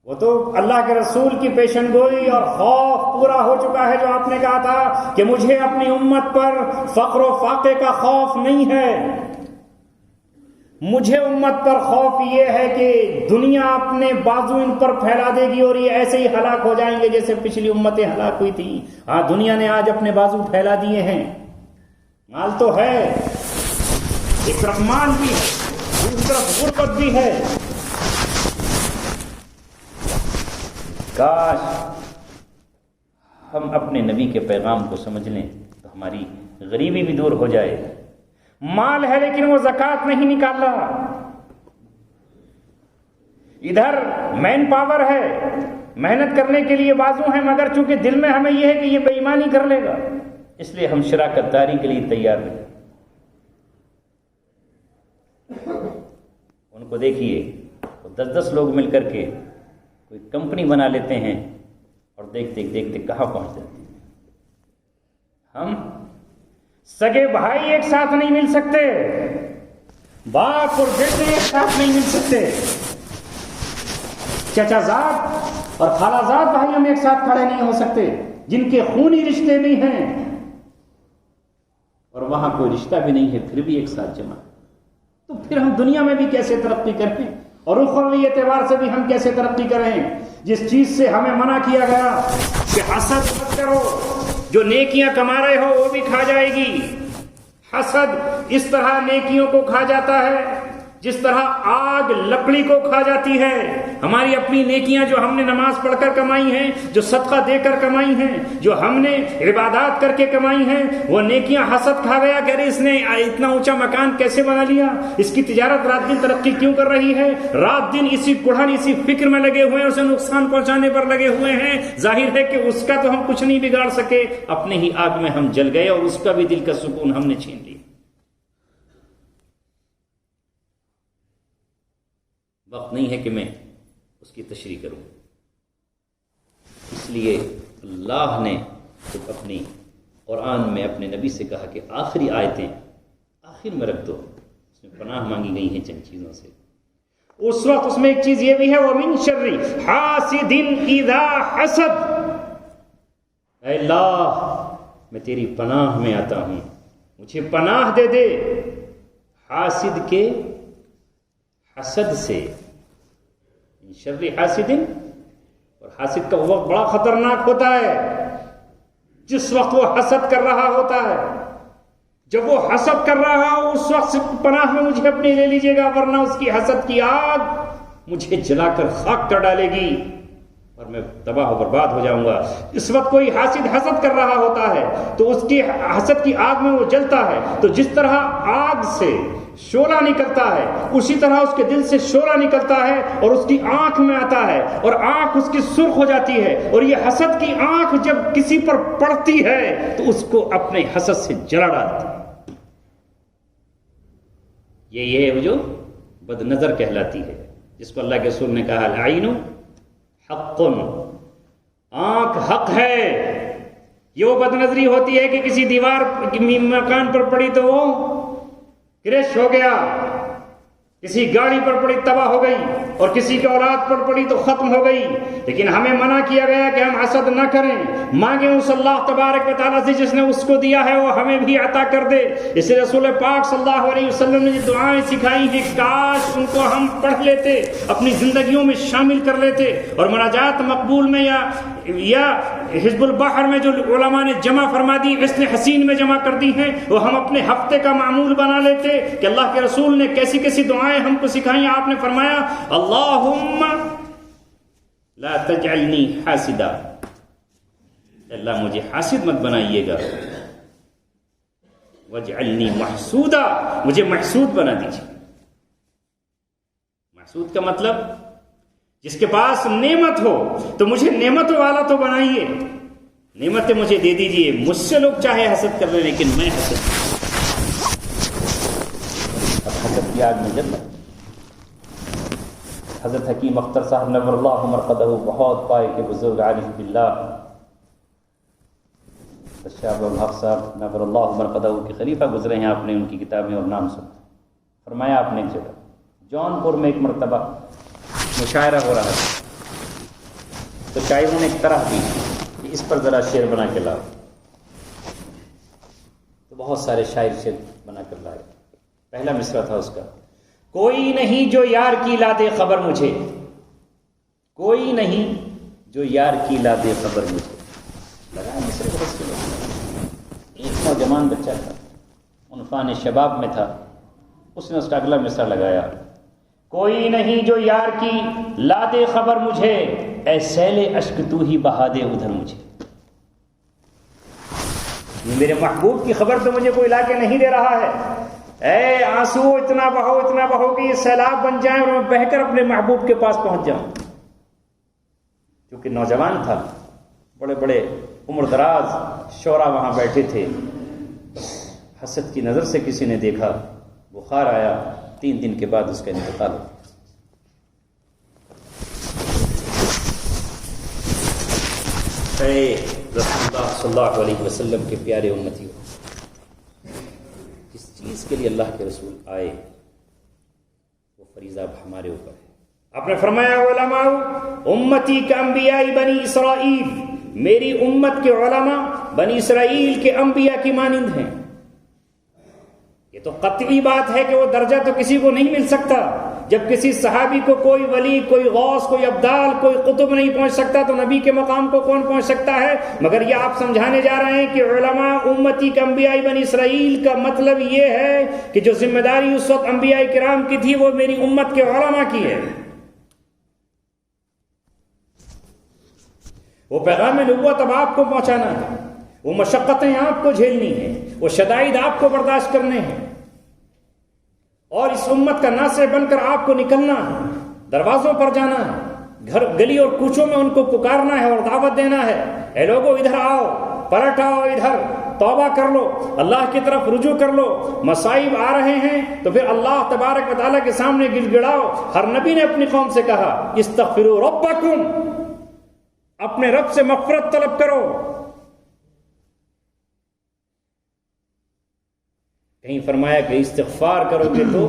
وہ تو اللہ کے رسول کی پیشن گوئی اور خوف پورا ہو چکا ہے. جو آپ نے کہا تھا کہ مجھے اپنی امت پر فقر و فاقے کا خوف نہیں ہے، مجھے امت پر خوف یہ ہے کہ دنیا اپنے بازو ان پر پھیلا دے گی اور یہ ایسے ہی ہلاک ہو جائیں گے جیسے پچھلی امتیں ہلاک ہوئی تھی. ہاں دنیا نے آج اپنے بازو پھیلا دیے ہیں، مال تو ہے، ایک طرف مال بھی ہے، دوسری طرف غربت بھی ہے. کاش ہم اپنے نبی کے پیغام کو سمجھ لیں تو ہماری غریبی بھی دور ہو جائے. مال ہے لیکن وہ زکوٰۃ نہیں نکال رہا. ادھر مین پاور ہے، محنت کرنے کے لیے بازو ہیں، مگر چونکہ دل میں ہمیں یہ ہے کہ یہ بے ایمانی کر لے گا، اس لیے ہم شراکت داری کے لیے تیار نہیں. ان کو دیکھیے 10 لوگ مل کر کے کوئی کمپنی بنا لیتے ہیں اور دیکھتے دیکھتے کہاں پہنچ جاتے ہیں. ہم سگے بھائی ایک ساتھ نہیں مل سکتے، باپ اور بیٹے ایک ساتھ نہیں مل سکتے، چچا زاد اور خالہ زاد بھائی ہم ایک ساتھ کھڑے نہیں ہو سکتے، جن کے خونی رشتے بھی ہیں اور وہاں کوئی رشتہ بھی نہیں ہے پھر بھی ایک ساتھ جمع. تو پھر ہم دنیا میں بھی کیسے ترقی کریں اور اخروی اعتبار سے بھی ہم کیسے ترقی کریں؟ جس چیز سے ہمیں منع کیا گیا کہ حسد مت کرو، جو نیکیاں کما رہے ہو وہ بھی کھا جائے گی. حسد اس طرح نیکیوں کو کھا جاتا ہے جس طرح آگ لکڑی کو کھا جاتی ہے، ہماری اپنی نیکیاں جو ہم نے نماز پڑھ کر کمائی ہیں، جو صدقہ دے کر کمائی ہیں، جو ہم نے عبادات کر کے کمائی ہیں، وہ نیکیاں حسد کھا گیا کہ ارے اس نے اتنا اونچا مکان کیسے بنا لیا، اس کی تجارت رات دن ترقی کیوں کر رہی ہے، رات دن اسی کڑھن اسی فکر میں لگے ہوئے ہیں، اسے نقصان پہنچانے پر لگے ہوئے ہیں۔ ظاہر ہے کہ اس کا تو ہم کچھ نہیں بگاڑ سکے، اپنے ہی آگ میں ہم جل گئے اور اس کا بھی دل کا سکون ہم نے چھین لیا۔ وقت نہیں ہے کہ میں اس کی تشریح کروں، اس لیے اللہ نے خود اپنی قرآن میں اپنے نبی سے کہا کہ آخری آیتیں آخر میں رکھ دو، اس میں پناہ مانگی گئی ہیں چند چیزوں سے۔ اس وقت اس میں ایک چیز یہ بھی ہے وَمِن شَرِّ حَاسِدٍ إِذَا حَسَدَ، اے اللہ میں تیری پناہ میں آتا ہوں، مجھے پناہ دے دے حاسد کے حسد سے۔ شر حاسد، اور حاسد کا وقت بڑا خطرناک ہوتا ہے، جس وقت وہ حسد کر رہا ہوتا ہے، جب وہ حسد کر رہا ہو اس وقت سے پناہ میں مجھے اپنی لے لیجیے گا، ورنہ اس کی حسد کی آگ مجھے جلا کر خاک کر ڈالے گی اور میں تباہ و برباد ہو جاؤں گا۔ اس وقت کوئی حاسد حسد کر رہا ہوتا ہے تو اس کی حسد کی آگ میں وہ جلتا ہے، تو جس طرح آگ سے شعلہ نکلتا ہے اسی طرح اس کے دل سے شعلہ نکلتا ہے اور اس کی آنکھ میں آتا ہے اور آنکھ اس کی سرخ ہو جاتی ہے، اور یہ حسد کی آنکھ جب کسی پر پڑتی ہے تو اس کو اپنے حسد سے جلا ڈالتی ہے۔ یہ ہے وہ جو بد نظر کہلاتی ہے، جس کو اللہ کے رسول نے کہا العین حق، آنکھ حق ہے۔ یہ وہ بد نظری ہوتی ہے کہ کسی دیوار مکان پر پڑی تو وہ کرش ہو گیا، کسی گاڑی پر پڑی تباہ ہو گئی، اور کسی کی اولاد پر پڑی تو ختم ہو گئی۔ لیکن ہمیں منع کیا گیا کہ ہم حسد نہ کریں، مانگیں اس اللہ تبارک و تعالیٰ سے جس نے اس کو دیا ہے وہ ہمیں بھی عطا کر دے۔ اس لیے رسول پاک صلی اللہ علیہ وسلم نے جو دعائیں سکھائی ہیں کاش ان کو ہم پڑھ لیتے، اپنی زندگیوں میں شامل کر لیتے، اور مناجات مقبول میں یا حزب البحر میں جو علماء نے جمع فرما دی، حسن حسین میں جمع کر دی ہیں، وہ ہم اپنے ہفتے کا معمول بنا لیتے کہ اللہ کے رسول نے کیسی کیسی دعائیں ہم کو سکھائیں۔ آپ نے فرمایا اللہم لا تجعلنی حاسدا، اللہ مجھے حاسد مت بنائیے گا، واجعلنی محسودا، مجھے محسود بنا دیجیے۔ محسود کا مطلب جس کے پاس نعمت ہو تو مجھے نعمت والا تو بنائیے، نعمتیں مجھے دے دیجیے۔ مجھ سے لوگ چاہے حسد کر لیں لیکن میں حسد، اب حسد کی آگ میں جلتا۔ حضرت حکیم اختر صاحب نور اللہ مرقدہ بہت پائے کہ بزرگ عارف باللہ شاہ الحق صاحب نور اللہ مرقدہ کے خلیفہ گزرے ہیں، آپ نے ان کی کتابیں اور نام سنا۔ فرمایا آپ نے ایک جگہ جون پور میں ایک مرتبہ مشاعرہ ہو رہا تھا، تو شاعروں نے ایک طرح دی کہ اس پر ذرا شعر بنا کے لاؤ، تو بہت سارے شاعر شعر بنا کر لائے۔ پہلا مصرع تھا اس کا، کوئی نہیں جو یار کی لا دے خبر مجھے، کوئی نہیں جو یار کی لا دے خبر مجھے۔ لگا مصرع کو بس ایک نوجوان بچہ تھا، عنفان شباب میں تھا، اس نے اس کا اگلا مصرع لگایا، کوئی نہیں جو یار کی لا دے خبر مجھے، اے سیل اشک تو ہی بہا دے ادھر مجھے۔ میرے محبوب کی خبر تو مجھے کوئی لا کے نہیں دے رہا ہے، اے آنسو اتنا بہو کہ یہ سیلاب بن جائیں اور میں بہہ کر اپنے محبوب کے پاس پہنچ جاؤں۔ کیونکہ نوجوان تھا، بڑے بڑے عمر دراز شعراء وہاں بیٹھے تھے، حسد کی نظر سے کسی نے دیکھا، بخار آیا، 3 دن کے بعد اس کا انتقال ہو۔ اے رسول اللہ صلی اللہ علیہ وسلم کے پیارے امتی، جس چیز کے لیے اللہ کے رسول آئے وہ فریضہ اب ہمارے اوپر ہے۔ آپ نے فرمایا علماء امتی کا انبیاء بنی اسرائیل، میری امت کے علماء بنی اسرائیل کے انبیاء کی مانند ہیں۔ یہ تو قطعی بات ہے کہ وہ درجہ تو کسی کو نہیں مل سکتا. جب کسی صحابی کو کوئی ولی، کوئی غوث، کوئی ابدال، کوئی قطب نہیں پہنچ سکتا تو نبی کے مقام کو کون پہنچ سکتا ہے؟ مگر یہ آپ سمجھانے جا رہے ہیں کہ علماء امتی کا انبیاء بنی اسرائیل کا مطلب یہ ہے کہ جو ذمہ داری اس وقت انبیاء کرام کی تھی وہ میری امت کے علماء کی ہے. وہ پیغام نبوت اب آپ کو پہنچانا ہے، وہ مشقتیں آپ کو جھیلنی ہیں، وہ شدائد آپ کو برداشت کرنے ہیں، اور اس امت کا ناصح بن کر آپ کو نکلنا ہے، دروازوں پر جانا ہے، گھر گلی اور کوچوں میں ان کو پکارنا ہے اور دعوت دینا ہے. اے لوگو ادھر آؤ، پلٹ آؤ، ادھر توبہ کر لو، اللہ کی طرف رجوع کر لو. مصائب آ رہے ہیں تو پھر اللہ تبارک و تعالیٰ کے سامنے گڑ گڑاؤ. ہر نبی نے اپنی قوم سے کہا استغفروا ربکم، اپنے رب سے مغفرت طلب کرو. کہیں فرمایا کہ استغفار کرو گے تو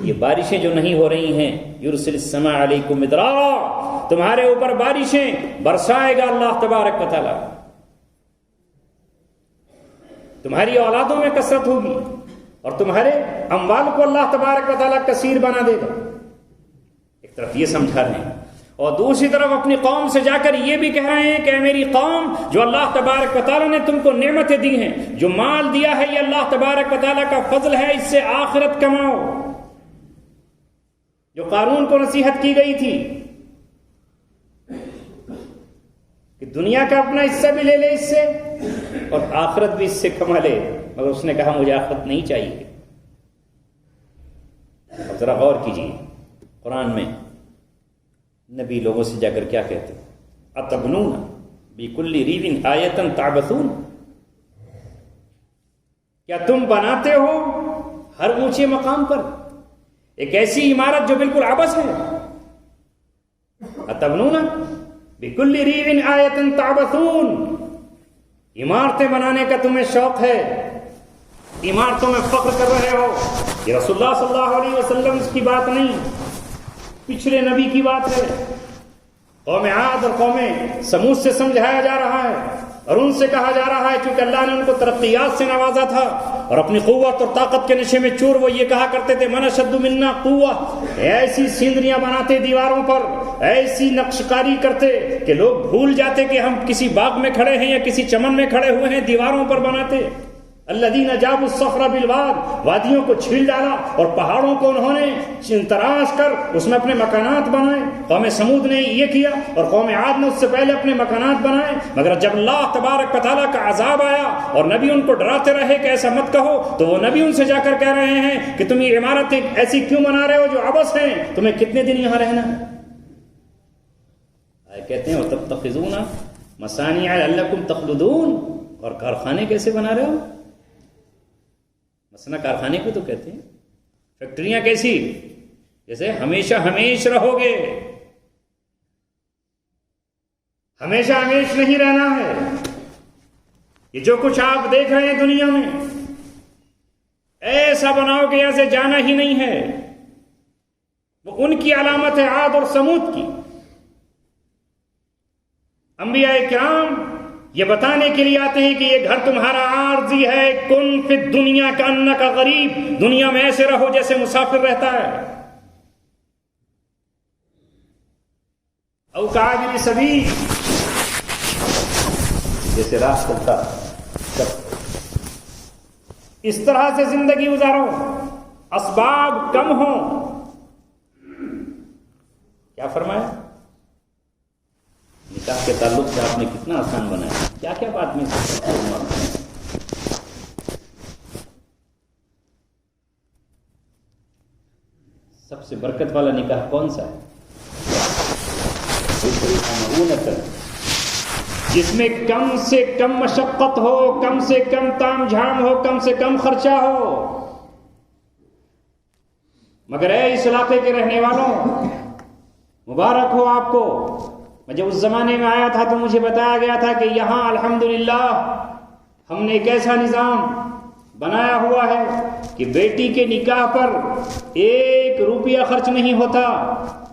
یہ بارشیں جو نہیں ہو رہی ہیں، یرسل السماء علیکم مدرارا، تمہارے اوپر بارشیں برسائے گا اللہ تبارک و تعالی. تمہاری اولادوں میں کثرت ہوگی اور تمہارے اموال کو اللہ تبارک و تعالی کثیر بنا دے گا. ایک طرف یہ سمجھا رہے ہیں اور دوسری طرف اپنی قوم سے جا کر یہ بھی کہہ رہے ہیں کہ اے میری قوم، جو اللہ تبارک و تعالیٰ نے تم کو نعمتیں دی ہیں، جو مال دیا ہے، یہ اللہ تبارک و تعالیٰ کا فضل ہے، اس سے آخرت کماؤ. جو قارون کو نصیحت کی گئی تھی کہ دنیا کا اپنا حصہ بھی لے لے اس سے اور آخرت بھی اس سے کما لے، مگر اس نے کہا مجھے آخرت نہیں چاہیے. اب ذرا غور کیجیے، قرآن میں نبی لوگوں سے جا کر کیا کہتے ہیں؟ اتبنون بکل ریع آیۃ تعبثون، کیا تم بناتے ہو ہر اونچے مقام پر ایک ایسی عمارت جو بالکل عبث ہے؟ اتبنون بکل ریع آیۃ تعبثون، عمارتیں بنانے کا تمہیں شوق ہے، عمارتوں میں فخر کر رہے ہو. یہ رسول اللہ صلی اللہ علیہ وسلم کی بات نہیں، پچھلے نبی کی بات ہے. قوم عاد اور قوم سمود سے سمجھایا جا رہا ہے اور ان سے کہا جا رہا ہے، چونکہ اللہ نے ان کو ترقیات سے نوازا تھا اور اپنی قوت اور طاقت کے نشے میں چور، وہ یہ کہا کرتے تھے من اشد منا قوہ. ایسی سیندریاں بناتے دیواروں پر، ایسی نقش کاری کرتے کہ لوگ بھول جاتے کہ ہم کسی باغ میں کھڑے ہیں یا کسی چمن میں کھڑے ہوئے ہیں. دیواروں پر بناتے. الذین جابوا الصخر بالواد، وادیوں کو چھیل ڈالا اور پہاڑوں کو انہوں نے تراش کر اس میں اپنے مکانات بنائے. قوم سمود نے یہ کیا اور قوم عاد نے اس سے پہلے اپنے مکانات بنائے. مگر جب اللہ تبارک و تعالیٰ کا عذاب آیا اور نبی ان کو ڈراتے رہے کہ ایسا مت کہو، تو وہ نبی ان سے جا کر کہہ رہے ہیں کہ تم یہ عمارتیں ایسی کیوں بنا رہے ہو جو عبث ہیں؟ تمہیں کتنے دن یہاں رہنا ہے؟ کہتے ہیں وَتَتَّخِذُونَ مَصَانِعَ لَعَلَّكُمْ تَخْلُدُونَ، اور کارخانے کیسے بنا رہے ہو؟ مثلا کارخانے کو تو کہتے ہیں. فیکٹریاں کیسی؟ جیسے ہمیشہ ہمیش رہو گے. ہمیشہ ہمیش نہیں رہنا ہے. یہ جو کچھ آپ دیکھ رہے ہیں دنیا میں، ایسا بناؤ کہ یہاں سے جانا ہی نہیں ہے. وہ ان کی علامت ہے، عاد اور سمود کی. انبیاء کرام یہ بتانے کے لیے آتے ہیں کہ یہ گھر تمہارا عارضی ہے. کن فی الدنیا کانک غریب، دنیا میں ایسے رہو جیسے مسافر رہتا ہے. او کعابر سبیل، جیسے راہ چلتا. اس طرح سے زندگی گزارو، اسباب کم ہوں. کیا فرمایا؟ نکاح کے تعلق سے آپ نے کتنا آسان بنایا، کیا کیا بات میں سب سے برکت والا نکاح کون سا ہے؟ جس میں کم سے کم مشقت ہو، کم سے کم تام جھام ہو، کم سے کم خرچہ ہو. مگر اے اس علاقے کے رہنے والوں، مبارک ہو آپ کو. میں جب اس زمانے میں آیا تھا تو مجھے بتایا گیا تھا کہ یہاں الحمدللہ ہم نے ایک ایسا نظام بنایا ہوا ہے کہ بیٹی کے نکاح پر 1 روپیہ خرچ نہیں ہوتا.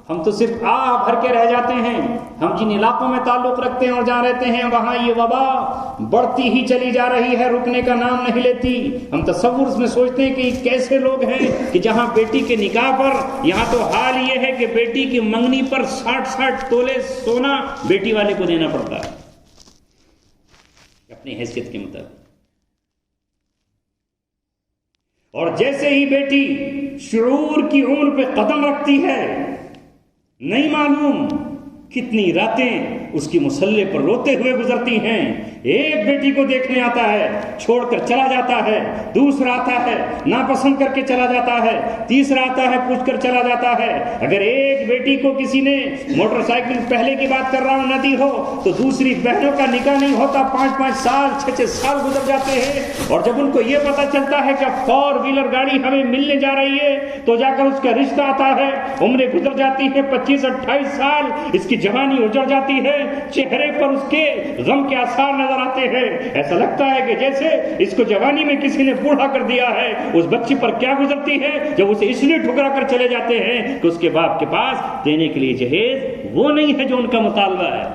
ہم تو صرف بھر کے رہ جاتے ہیں. ہم جن علاقوں میں تعلق رکھتے ہیں اور جہاں رہتے ہیں وہاں یہ وبا بڑھتی ہی چلی جا رہی ہے, رکنے کا نام نہیں لیتی. ہم تصور میں سوچتے ہیں کہ کیسے لوگ ہیں کہ جہاں بیٹی کے نکاح پر, یہاں تو حال یہ ہے کہ بیٹی کی منگنی پر 60 تولے سونا بیٹی والے کو دینا پڑتا ہے اپنی حیثیت کے مطابق. اور جیسے ہی بیٹی شعور کی عمر پہ قدم رکھتی ہے, نہیں معلوم کتنی راتیں اس کی مسلح پر روتے ہوئے گزرتی ہیں. ایک بیٹی کو دیکھنے آتا ہے, چھوڑ کر چلا جاتا ہے, دوسرا آتا ہے ناپسند کر کے چلا جاتا ہے, تیسرا آتا ہے پوچھ کر چلا جاتا ہے. اگر ایک بیٹی کو کسی نے موٹر سائیکل پہلے کی بات کر رہا ہوں نہ دی ہو تو دوسری بہنوں کا نکاح نہیں ہوتا, 5 سال 6 سال گزر جاتے ہیں. اور جب ان کو یہ پتا چلتا ہے کہ 4 ویلر گاڑی ہمیں ملنے جا رہی ہے تو جا کر اس کا رشتہ آتا ہے. عمریں گزر جاتی ہیں 25-28 سال, اس کی جوانی اجڑ جاتی ہے, چہرے پر اس کے غم کے آثار نظر آتے ہیں. ایسا لگتا ہے کہ جیسے اس کو جوانی میں کسی نے بوڑھا کر دیا ہے. اس بچی پر کیا گزرتی ہے جب اسے اس لیے ٹھکرا کر چلے جاتے ہیں کہ اس کے باپ کے پاس دینے کے لیے جہیز وہ نہیں ہے جو ان کا مطالبہ ہے.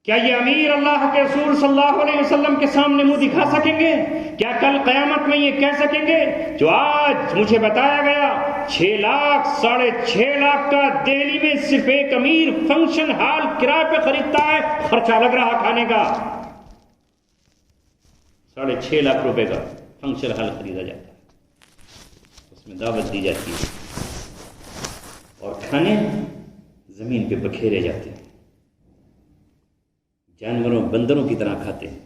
کیا یہ امیر اللہ کے رسول صلی اللہ علیہ وسلم کے سامنے منہ دکھا سکیں گے؟ کیا کل قیامت میں یہ کہہ سکیں گے جو آج مجھے بتایا گیا 6 لاکھ 6.5 لاکھ کا دہلی میں صرف ایک امیر فنکشن ہال کرائے پہ خریدتا ہے, خرچہ لگ رہا کھانے کا 6.5 لاکھ روپے کا فنکشن ہال خریدا جاتا ہے, اس میں دعوت دی جاتی ہے اور کھانے زمین پہ بکھیرے جاتے ہیں, جانوروں بندروں کی طرح کھاتے ہیں.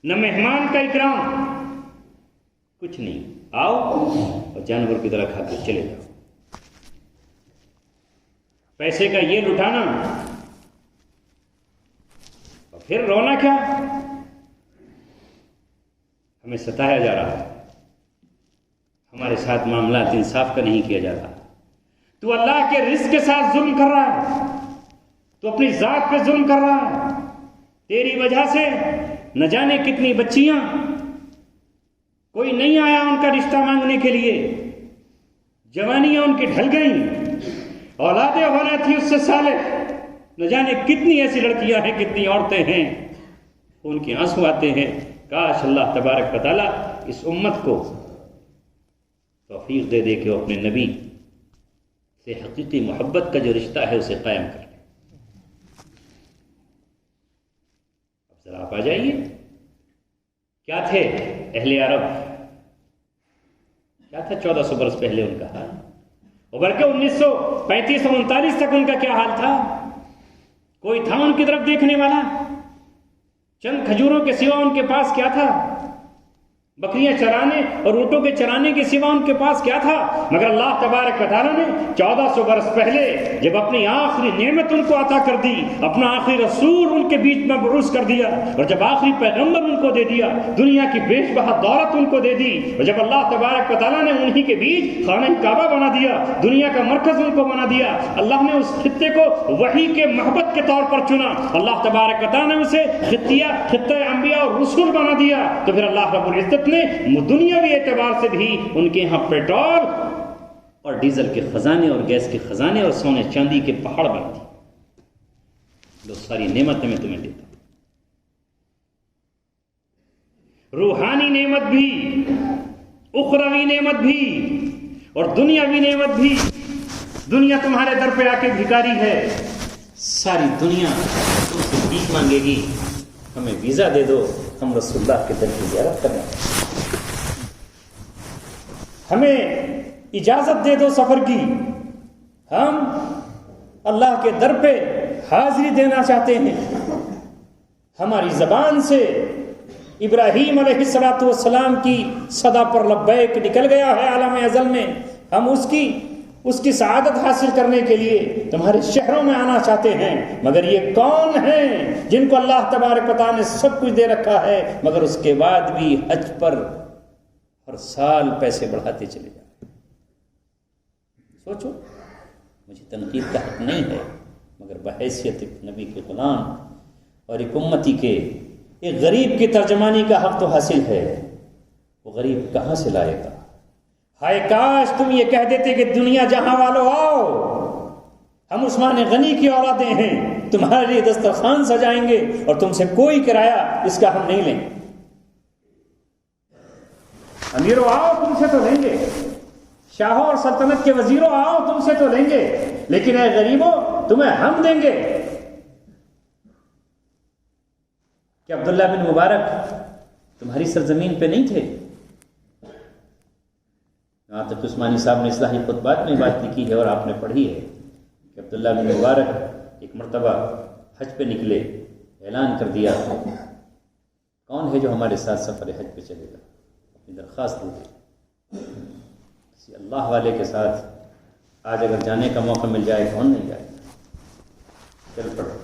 نہ مہمان کا اکرام, کچھ نہیں, آؤ اور جانور کی طرح کھا کے چلے جاؤ. پیسے کا یہ لٹانا اور پھر رونا کیا, ہمیں ستایا جا رہا ہے, ہمارے ساتھ معاملات انصاف کا نہیں کیا جا رہا. تو اللہ کے رزق کے ساتھ ظلم کر رہا ہے, تو اپنی ذات پہ ظلم کر رہا ہے. تیری وجہ سے نہ جانے کتنی بچیاں, کوئی نہیں آیا ان کا رشتہ مانگنے کے لیے, جوانیاں ان کی ڈھل گئیں, اولادیں ہونا تھی اس سے صالح, نہ جانے کتنی ایسی لڑکیاں ہیں, کتنی عورتیں ہیں, ان کے آنسو آتے ہیں. کاش اللہ تبارک و تعالیٰ اس امت کو توفیق دے دے کہ وہ اپنے نبی سے حقیقی محبت کا جو رشتہ ہے اسے قائم کر لیں. اب ذرا آپ آ جائیے, کیا تھے اہل عرب, کیا تھا 1400 برس پہلے ان کا حال, اور بلکہ 1935-39 تک ان کا کیا حال تھا؟ کوئی تھا ان کی طرف دیکھنے والا؟ چند کھجوروں کے سوا ان کے پاس کیا تھا؟ بکریاں چرانے اور اونٹوں کے چرانے کے سوا ان کے پاس کیا تھا؟ مگر اللہ تبارک و تعالیٰ نے 1400 برس پہلے جب اپنی آخری نعمت ان کو عطا کر دی, اپنا آخری رسول ان کے بیچ میں مبعوث کر دیا, اور جب آخری پیغمبر ان کو دے دیا, دنیا کی بیش بہا دولت ان کو دے دی, اور جب اللہ تبارک و تعالیٰ نے انہی کے بیچ خانہ کعبہ بنا دیا, دنیا کا مرکز ان کو بنا دیا, اللہ نے اس خطے کو وحی کے محبت کے طور پر چنا, اللہ تبارک و تعالیٰ نے اسے خطہ انبیاء اور رسول بنا دیا, تو پھر اللہ رب العزت نے دنیاوی اعتبار سے بھی ان کے ہاں پیٹرول اور ڈیزل کے خزانے اور گیس کے خزانے اور سونے چاندی کے پہاڑ بنا دیے. لو ساری نعمتیں میں تمہیں دیتا ہوں, روحانی نعمت بھی, اخروی نعمت بھی, اور دنیاوی نعمت بھی. دنیا تمہارے در پہ آ کے بھکاری ہے, ساری دنیا تم سے بھیک مانگے گی, ہمیں ویزا دے دو, ہم رسول اللہ کے در کی زیارت کرنا, ہمیں اجازت دے دو سفر کی, ہم اللہ کے در پہ حاضری دینا چاہتے ہیں. ہماری زبان سے ابراہیم علیہ السلام کی صدا پر لبیک نکل گیا ہے عالم ازل میں, ہم اس کی سعادت حاصل کرنے کے لیے تمہارے شہروں میں آنا چاہتے ہیں. مگر یہ کون ہیں جن کو اللہ تبارک و تعالیٰ نے سب کچھ دے رکھا ہے, مگر اس کے بعد بھی حج پر ہر سال پیسے بڑھاتے چلے جائیں. سوچو, مجھے تنقید کا حق نہیں ہے, مگر بحیثیت ایک نبی کے غلام اور ایک امتی کے ایک غریب کی ترجمانی کا حق تو حاصل ہے، وہ غریب کہاں سے لائے گا؟ ہائے کاش تم یہ کہہ دیتے کہ دنیا جہاں والوں آؤ، ہم عثمان غنی کی اولادیں ہیں، تمہارے لیے دسترخوان سجائیں گے اور تم سے کوئی کرایہ اس کا ہم نہیں لیں گے۔ امیروں آؤ تم سے تو لیں گے، شاہوں اور سلطنت کے وزیروں آؤ تم سے تو لیں گے، لیکن اے غریبوں تمہیں ہم دیں گے۔ کہ عبداللہ بن مبارک تمہاری سرزمین پہ نہیں تھے؟ یہاں تک عثمانی صاحب نے اصلاحی خطبات میں بات لکھی ہے اور آپ نے پڑھی ہے کہ عبداللہ بن مبارک ایک مرتبہ حج پہ نکلے، اعلان کر دیا کون ہے جو ہمارے ساتھ سفر حج پہ چلے گا، اپنی درخواست دے دے۔ کسی اللہ والے کے ساتھ آج اگر جانے کا موقع مل جائے کون نہیں جائے گا؟ چل پڑو،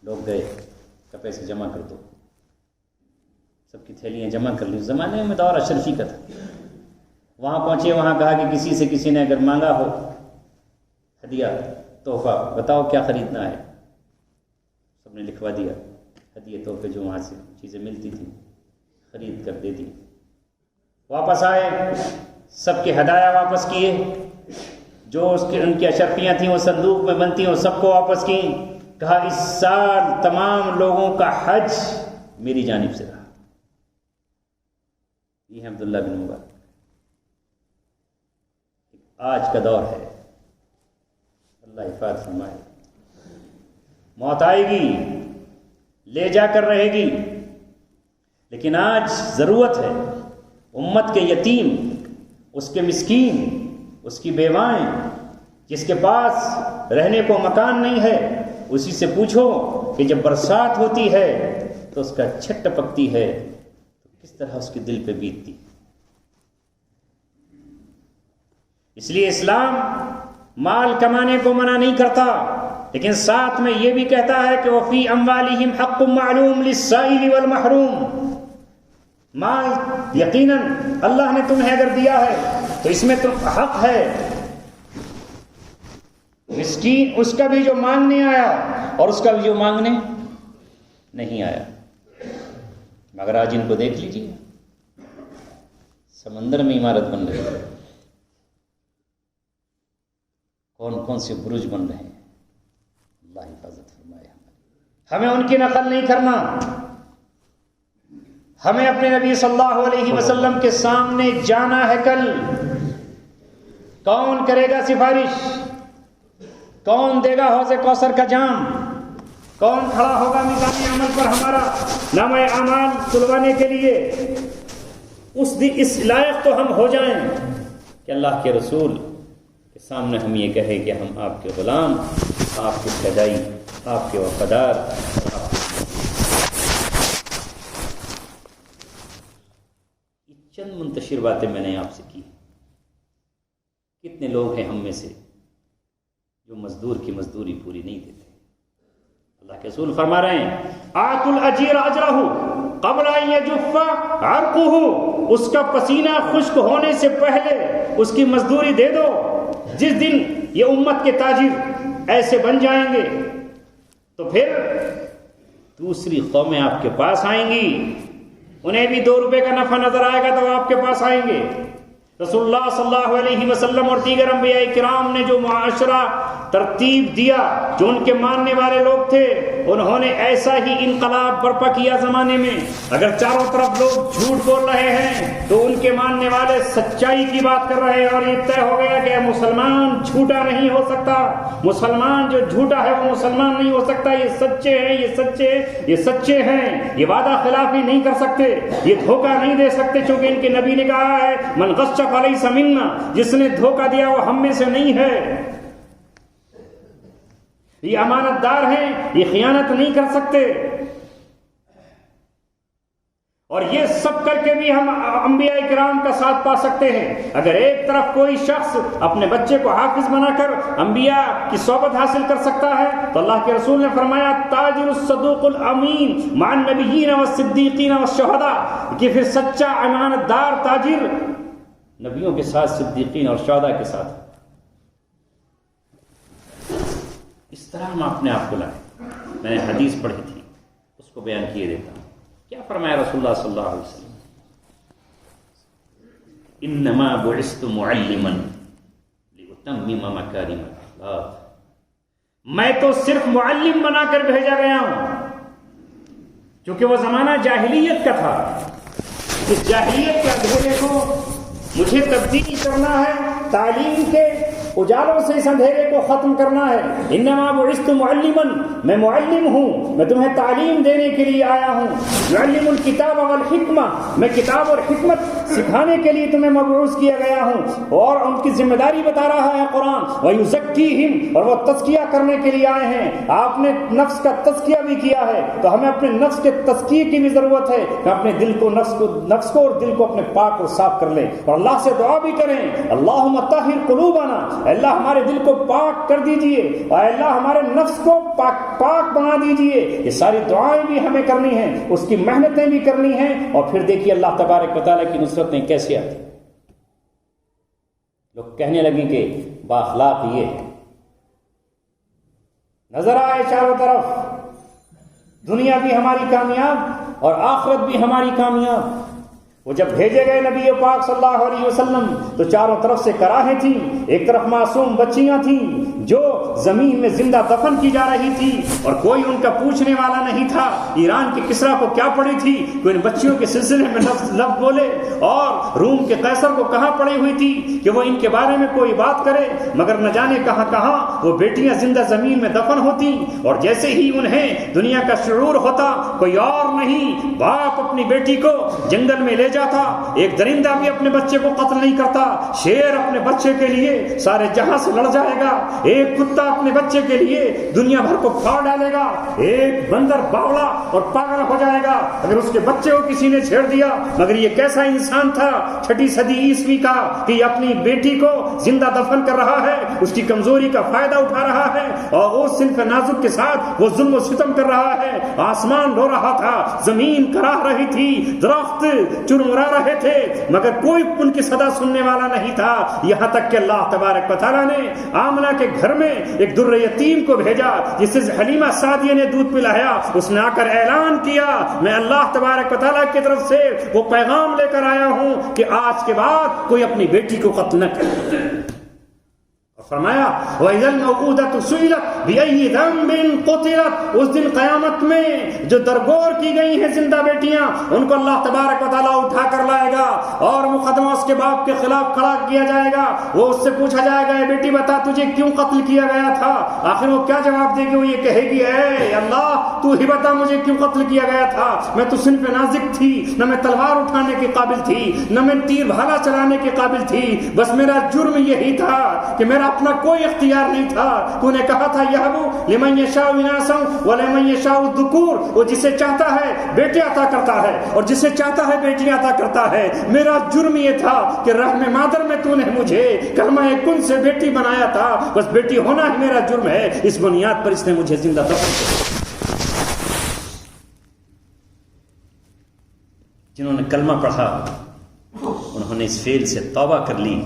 لوگ گئے کہ پیسے جمع کر دو، سب کی تھیلیاں جمع کر لی۔ اس زمانے میں دور اشرفی کا تھا۔ وہاں پہنچے، وہاں کہا کہ کسی سے کسی نے اگر مانگا ہو ہدیہ تحفہ، بتاؤ کیا خریدنا ہے؟ سب نے لکھوا دیا ہدیہ تحفے جو وہاں سے چیزیں ملتی تھیں، خرید کر دے دی۔ واپس آئے، سب کے ہدایہ واپس کیے، جو ان کی اشرفیاں تھیں وہ صندوق میں بنتی وہ سب کو واپس کی۔ کہا اس سال تمام لوگوں کا حج میری جانب سے رہا۔ یہ ہے عبداللہ بن مبارک۔ آج کا دور ہے، اللہ حفاظت فرمائے، موت آئے گی، لے جا کر رہے گی، لیکن آج ضرورت ہے امت کے یتیم، اس کے مسکین، اس کی بیوائیں، جس کے پاس رہنے کو مکان نہیں ہے، اسی سے پوچھو کہ جب برسات ہوتی ہے تو اس کا چھت ٹپکتی ہے تو کس طرح اس کے دل پہ بیتتی۔ اس لیے اسلام مال کمانے کو منع نہیں کرتا، لیکن ساتھ میں یہ بھی کہتا ہے کہ وَفِي أَمْوَالِهِمْ حَقٌّ مَّعْلُومٌ لِلسَّائِلِ وَالْمَحْرُومِ۔ مال یقیناً اللہ نے تمہیں اگر دیا ہے تو اس میں تم حق ہے، مسکین اس کا بھی جو مانگنے آیا اور اس کا بھی جو مانگنے نہیں آیا۔ مگر آج ان کو دیکھ لیجیے، سمندر میں عمارت بن رہی ہے، کون کون سے برج بن رہے ہیں، اللہ حفاظت فرمائے۔ ہمیں ان کی نقل نہیں کرنا، ہمیں اپنے نبی صلی اللہ علیہ وسلم کے سامنے جانا ہے۔ کل کون کرے گا سفارش؟ کون دے گا حوض کوثر کا جام؟ کون کھڑا ہوگا میزان عمل پر ہمارا نامہ اعمال تلوانے کے لیے؟ اس لائق تو ہم ہو جائیں کہ اللہ کے رسول کے سامنے ہم یہ کہیں کہ ہم آپ کے غلام، آپ کے فدائی، آپ کے وفادار۔ چند منتشر باتیں میں نے آپ سے کی۔ کتنے لوگ ہیں ہم میں سے جو مزدور کی مزدوری پوری نہیں دیتے؟ اللہ کے رسول فرما رہے ہیں آتُ الْأَجِيرَ أَجْرَهُ قَبْلَ أَن يَجُفَّ عَرْقُهُ، اس کا پسینہ خشک ہونے سے پہلے اس کی مزدوری دے دو۔ جس دن یہ امت کے تاجر ایسے بن جائیں گے تو پھر دوسری قومیں آپ کے پاس آئیں گی، انہیں بھی 2 روپے کا نفع نظر آئے گا تو آپ کے پاس آئیں گے۔ رسول اللہ صلی اللہ علیہ وسلم اور دیگر انبیاء کرام نے جو معاشرہ ترتیب دیا، جو ان کے ماننے والے لوگ تھے، انہوں نے ایسا ہی انقلاب برپا کیا زمانے میں۔ اگر چاروں طرف لوگ جھوٹ بول رہے ہیں تو ان کے ماننے والے سچائی کی بات کر رہے ہیں، اور یہ طے ہو گیا کہ مسلمان جھوٹا نہیں ہو سکتا، مسلمان جو جھوٹا ہے وہ مسلمان نہیں ہو سکتا۔ یہ سچے ہیں، یہ سچے ہیں، یہ سچے ہیں، یہ وعدہ خلافی نہیں کر سکتے، یہ دھوکہ نہیں دے سکتے، چونکہ ان کے نبی نے کہا ہے من غش فلیس منا، جس نے دھوکہ دیا وہ ہم میں سے نہیں ہے۔ یہ امانت دار ہیں، یہ خیانت نہیں کر سکتے، اور یہ سب کر کے بھی ہم انبیاء کرام کا ساتھ پا سکتے ہیں۔ اگر ایک طرف کوئی شخص اپنے بچے کو حافظ بنا کر انبیاء کی صحبت حاصل کر سکتا ہے تو اللہ کے رسول نے فرمایا تاجر الصدوق الامین مع النبیین والصدیقین والشہداء، کہ پھر سچا امانت دار تاجر نبیوں کے ساتھ، صدیقین اور شہداء کے ساتھ۔ اس طرح ہم اپنے آپ کو لائیں۔ میں نے حدیث پڑھی تھی، اس کو بیان کیے دیتا ہوں. کیا فرمایا رسول اللہ صلی اللہ علیہ وسلم؟ انما بعثت معلما لاتمم مکارم الاخلاق. میں تو صرف معلم بنا کر بھیجا گیا ہوں، کیونکہ وہ زمانہ جاہلیت کا تھا. اس جاہلیت کے اندھیرے کو مجھے تبدیل کرنا ہے، تعلیم کے اجالوں سے اس اندھیرے کو ختم کرنا ہے. انما بعثت معلما، میں معلم ہوں، میں تمہیں تعلیم دینے کے لیے آیا ہوں. معلم الکتاب والحکمہ، میں کتاب اور حکمت سکھانے کے لیے تمہیں مبعوث کیا گیا ہوں. اور ان کی ذمہ داری بتا رہا ہے قرآن. وَيُزَكِّيهِمْ، اور وہ تزکیہ کرنے کے لیے آئے ہیں. آپ نے نفس کا تزکیہ بھی کیا ہے، تو ہمیں اپنے نفس کے تزکیے کی بھی ضرورت ہے کہ اپنے دل کو نفس کو اور دل کو اپنے پاک اور صاف کر لیں، اور اللہ سے دعا بھی کریں. اللہم طہر قلوبنا، اللہ ہمارے دل کو پاک کر دیجئے، اور اللہ ہمارے نفس کو پاک بنا دیجئے. یہ ساری دعائیں بھی ہمیں کرنی ہیں، اس کی محنتیں بھی کرنی ہیں. اور پھر دیکھیے اللہ تبارک و تعالیٰ کی نصرتیں کیسے آتی. لوگ کہنے لگیں کہ بااخلاق یہ ہے. نظر آئے چاروں طرف، دنیا بھی ہماری کامیاب اور آخرت بھی ہماری کامیاب. وہ جب بھیجے گئے نبی پاک صلی اللہ علیہ وسلم تو چاروں طرف سے کراہیں تھیں. ایک طرف معصوم بچیاں تھیں جو زمین میں زندہ دفن کی جا رہی تھی اور کوئی ان کا پوچھنے والا نہیں تھا. ایران کے کسریٰ کو کیا پڑی تھی کوئی ان بچیوں کے سلسلے میں لفظ بولے، اور روم کے قیصر کو کہاں پڑی ہوئی تھی کہ وہ ان کے بارے میں کوئی بات کرے، مگر نہ جانے کہاں کہاں وہ بیٹیاں زندہ زمین میں دفن ہوتی. اور جیسے ہی انہیں دنیا کا شعور ہوتا، کوئی اور نہیں، باپ اپنی بیٹی کو جنگل میں لے جاتا. ایک درندہ بھی اپنے بچے کو قتل نہیں کرتا. شیر اپنے بچے کے لیے سارے جہاں سے لڑ جائے گا. ایک کتا اپنے بچے کے لیے دنیا بھر کو پھاڑ ڈالے گا. ایک بندر باولا اور پاگل ہو جائے گا اگر اس کے بچے کو کسی نے چھیڑ دیا. مگر یہ کیسا انسان تھا 6 صدی عیسوی کا کہ اپنی بیٹی کو زندہ دفن کر رہا ہے، اس کی کمزوری کا فائدہ اٹھا رہا ہے، اور اس صنف نازک کے ساتھ وہ ظلم و ستم کر رہا ہے. آسمان رو رہا تھا، زمین کراہ رہی تھی، درخت چرمرا رہے تھے، مگر کوئی ان کی صدا سننے والا نہیں تھا. یہاں تک کہ اللہ تبارک و تعالیٰ نے آمنہ کے گھر میں ایک در یتیم کو بھیجا جسے حلیمہ سعدیہ نے دودھ پلایا. اس نے آ کر اعلان کیا میں اللہ تبارک و تعالیٰ کی طرف سے وہ پیغام لے کر آیا ہوں کہ آج کے بعد کوئی اپنی بیٹی کو قتل نہ کرے. فرمایا وَإِذَا الْمَوْءُودَةُ سُئِلَتْ بِأَيِّ ذَنبٍ قُتِلَتْ، اس دن قیامت میں جو درگور کی گئی ہیں زندہ بیٹیاں، ان کو اللہ تبارک و تعالیٰ اٹھا کر لائے گا اور مقدمہ اس کے باپ کے خلاف کھڑا کیا جائے گا. وہ اس سے پوچھا جائے گا اے بیٹی بتا تجھے کیوں قتل کیا گیا تھا؟ آخر وہ کیا جواب دے گی؟ وہ یہ کہے گی اے اللہ تو ہی بتا مجھے کیوں قتل کیا گیا تھا. میں تو صنف نازک تھی، نہ میں تلوار اٹھانے کے قابل تھی، نہ میں تیر بھالا چلانے کے قابل تھی. بس میرا جرم یہی تھا کہ میرا اپنا کوئی اختیار نہیں تھا. تو نے کہا تھا یہب لمن یشاء اناثا ولمن یشاء الذکور، وہ جسے چاہتا ہے بیٹے عطا کرتا ہے اور جسے چاہتا ہے بیٹیاں عطا کرتا ہے. میرا جرم یہ تھا کہ رحم مادر میں تو نے مجھے کلمہ کن سے بیٹی بنایا تھا، بس بیٹی ہونا ہی میرا جرم ہے. اس بنیاد پر اس نے مجھے زندہ دفن کیا. جنہوں نے کلمہ پڑھا انہوں نے اس فعل سے توبہ کر لی.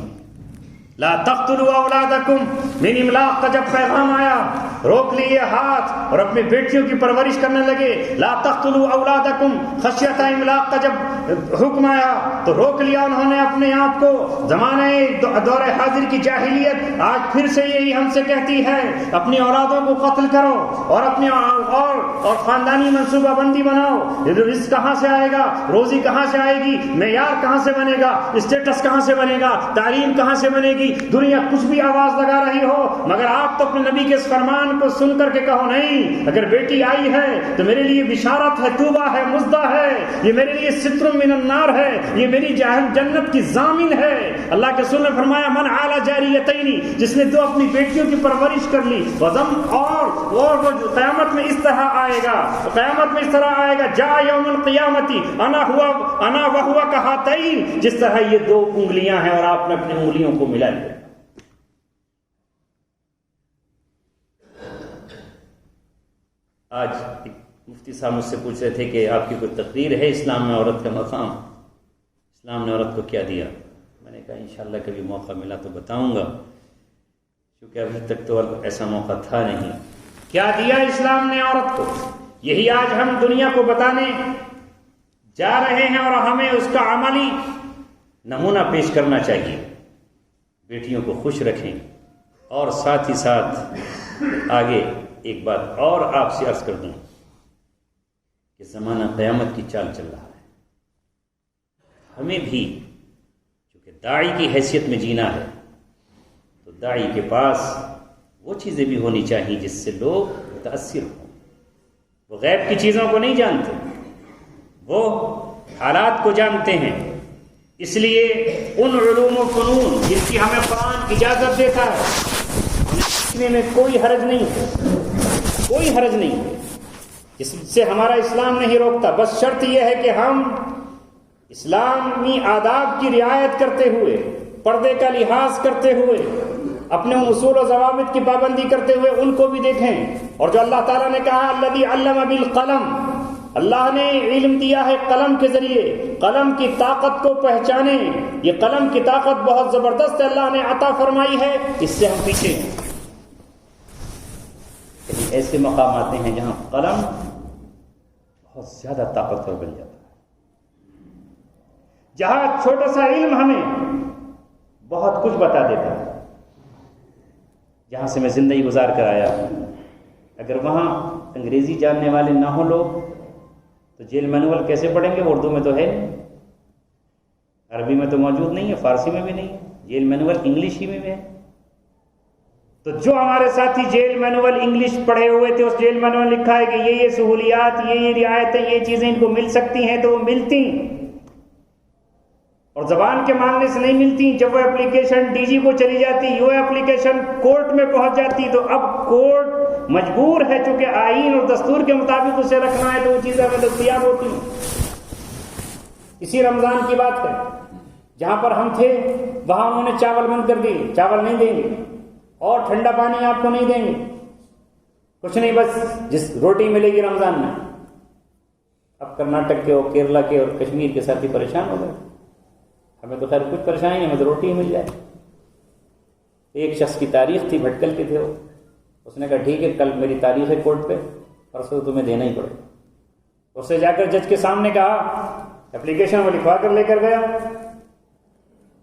لا تقتلوا اولادکم من املاق کا جب پیغام آیا روک لیے ہاتھ اور اپنی بیٹیوں کی پرورش کرنے لگے. لا تقتلوا اولادکم خشیۃ املاق کا جب حکم آیا تو روک لیا انہوں نے اپنے آپ کو. زمانے دور حاضر کی جاہلیت آج پھر سے یہی ہم سے کہتی ہے اپنی اولادوں کو قتل کرو اور اپنی اور خاندانی منصوبہ بندی بناؤ. رزق کہاں سے آئے گا، روزی کہاں سے آئے گی، معیار کہاں سے بنے گا، اسٹیٹس کہاں سے بنے گا، تعلیم کہاں سے بنے گی. دنیا کچھ بھی آواز لگا رہی ہو مگر آپ تو اپنے نبی کے اس فرمان کو سن کر کے کہو نہیں، اگر بیٹی آئی ہے تو میرے لیے بشارت ہے، توبہ ہے، مزدہ ہے، یہ میرے لیے ستر من النار ہے، یہ میری جنت کی ضامن ہے. اللہ کے رسول نے فرمایا من عال جاریتین، جس نے 2 اپنی بیٹیوں کی پرورش کر لی. وزم اور وہ قیامت میں اس طرح آئے گا، قیامت میں اس طرح آئے گا جا یوم القیامت انا وہو کہاتین، جس طرح یہ 2 انگلیاں ہیں اور آپ نے اپنی انگلیوں کو ملا لیا. آج مفتی صاحب مجھ سے پوچھ رہے تھے کہ آپ کی کوئی تقریر ہے اسلام میں عورت کا مقام، اسلام نے عورت کو کیا دیا. میں نے کہا انشاءاللہ کبھی موقع ملا تو بتاؤں گا، کیونکہ ابھی تک تو ایسا موقع تھا نہیں. کیا دیا اسلام نے عورت کو، یہی آج ہم دنیا کو بتانے جا رہے ہیں، اور ہمیں اس کا عملی نمونہ پیش کرنا چاہیے۔ بیٹیوں کو خوش رکھیں، اور ساتھ ہی ساتھ آگے ایک بات اور آپ سے عرض کر دوں کہ زمانہ قیامت کی چال چل رہا ہے، ہمیں بھی چونکہ داعی کی حیثیت میں جینا ہے، تو داعی کے پاس وہ چیزیں بھی ہونی چاہیے جس سے لوگ متاثر ہوں۔ وہ غیب کی چیزوں کو نہیں جانتے، وہ حالات کو جانتے ہیں، اس لیے ان علوم و فنون جن کی ہمیں قرآن اجازت دیتا ہے انہیں سیکھنے میں کوئی حرج نہیں ہے، کوئی حرج نہیں ہے، جس سے ہمارا اسلام نہیں روکتا۔ بس شرط یہ ہے کہ ہم اسلامی آداب کی رعایت کرتے ہوئے، پردے کا لحاظ کرتے ہوئے، اپنے اصول و ضوابط کی پابندی کرتے ہوئے ان کو بھی دیکھیں۔ اور جو اللہ تعالیٰ نے کہا الذی علم بالقلم، اللہ نے علم دیا ہے قلم کے ذریعے، قلم کی طاقت کو پہچانیں۔ یہ قلم کی طاقت بہت زبردست اللہ نے عطا فرمائی ہے، اس سے ہم پیچھے ہیں۔ لیکن ایسے مقام آتے ہیں جہاں قلم بہت زیادہ طاقتور بن جاتا ہے، جہاں چھوٹا سا علم ہمیں بہت کچھ بتا دیتا ہے۔ جہاں سے میں زندگی گزار کر آیا ہوں، اگر وہاں انگریزی جاننے والے نہ ہوں لوگ تو جیل مینول کیسے پڑھیں گے؟ اردو میں تو ہے نہیں، عربی میں تو موجود نہیں ہے، فارسی میں بھی نہیں ہے، جیل مینول انگلش ہی میں ہے۔ تو جو ہمارے ساتھی جیل مینول انگلش پڑھے ہوئے تھے، اس جیل مینول لکھا ہے کہ یہ سہولیات، یہ رعایتیں، یہ چیزیں ان کو مل سکتی ہیں، تو وہ ملتی، اور زبان کے مانگنے سے نہیں ملتی۔ جب وہ اپلیکیشن ڈی جی کو چلی جاتی، وہ اپلیکیشن کورٹ میں پہنچ جاتی، تو اب کورٹ مجبور ہے چونکہ آئین اور دستور کے مطابق اسے رکھنا ہے، تو وہ چیزیں ہمیں دستیاب ہوتی ہیں۔ اسی رمضان کی بات ہے، جہاں پر ہم تھے وہاں انہوں نے چاول بند کر دی، چاول نہیں دیں گے اور ٹھنڈا پانی آپ کو نہیں دیں گے، کچھ نہیں، بس جس روٹی ملے گی رمضان میں۔ اب کرناٹک کے اور کیرلا کے اور کشمیر کے ساتھی پریشان ہو گئے، ہمیں تو خیر کچھ پریشانی نہیں، ہمیں تو روٹی ہی مل جائے۔ ایک شخص کی تاریخ تھی، بھٹکل کے تھے وہ، اس نے کہا ٹھیک ہے کل میری تاریخ ہے کورٹ پہ، پرسوں تمہیں دینا ہی پڑے گا۔ اس سے جا کر جج کے سامنے کہا، اپلیکیشن وہ لکھوا کر لے کر گیا،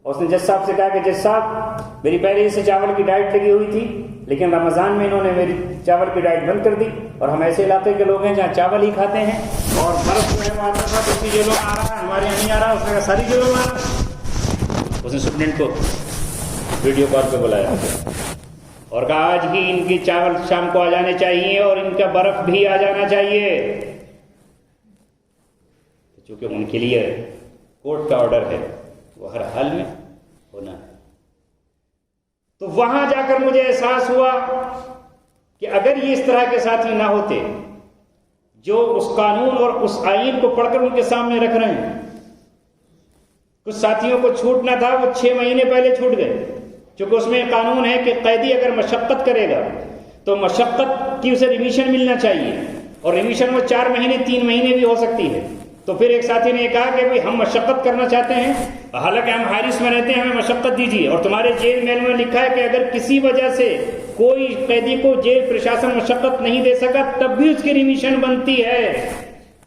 اس نے جج صاحب سے کہا کہ جج صاحب میری پہلے سے چاول کی ڈائٹ لگی ہوئی تھی، لیکن رمضان میں انہوں نے میری چاول کی ڈائٹ بند کر دی، اور ہم ایسے علاقے کے لوگ ہیں جہاں چاول ہی کھاتے ہیں، اور برف جو ہے وہ آتا تھا دوسری جیلوں میں آ رہا ہے، ہمارے یہاں نہیں آ رہا۔ اس نے کہا ساری جیلوں میں آ رہا ہے۔ اس نے سپرنٹینڈنٹ کو ویڈیو کال پہ بلایا اور کہا آج ہی ان کی چاول شام کو آ جانے چاہیے، اور ان کا برف بھی آ جانا چاہیے، چونکہ ان کے لیے کورٹ کا آرڈر ہے، وہ ہر حال میں ہونا ہے۔ تو وہاں جا کر مجھے احساس ہوا کہ اگر یہ اس طرح کے ساتھی نہ ہوتے جو اس قانون اور اس آئین کو پڑھ کر ان کے سامنے رکھ رہے ہیں، کچھ ساتھیوں کو چھوٹنا تھا، وہ 6 مہینے پہلے چھوٹ گئے، چونکہ اس میں قانون ہے کہ قیدی اگر مشقت کرے گا تو مشقت کی اسے ریمیشن ملنا چاہیے، اور ریمیشن وہ 4 مہینے 3 مہینے بھی ہو سکتی ہے۔ تو پھر ایک ساتھی نے کہا کہ بھئی ہم مشقت کرنا چاہتے ہیں، حالانکہ ہم ہارس میں رہتے ہیں، ہمیں مشقت دیجیے، اور تمہارے جیل میل میں لکھا ہے کہ اگر کسی وجہ سے کوئی قیدی کو جیل پرشاسن مشقت نہیں دے سکا تب بھی اس کی ریمیشن بنتی ہے۔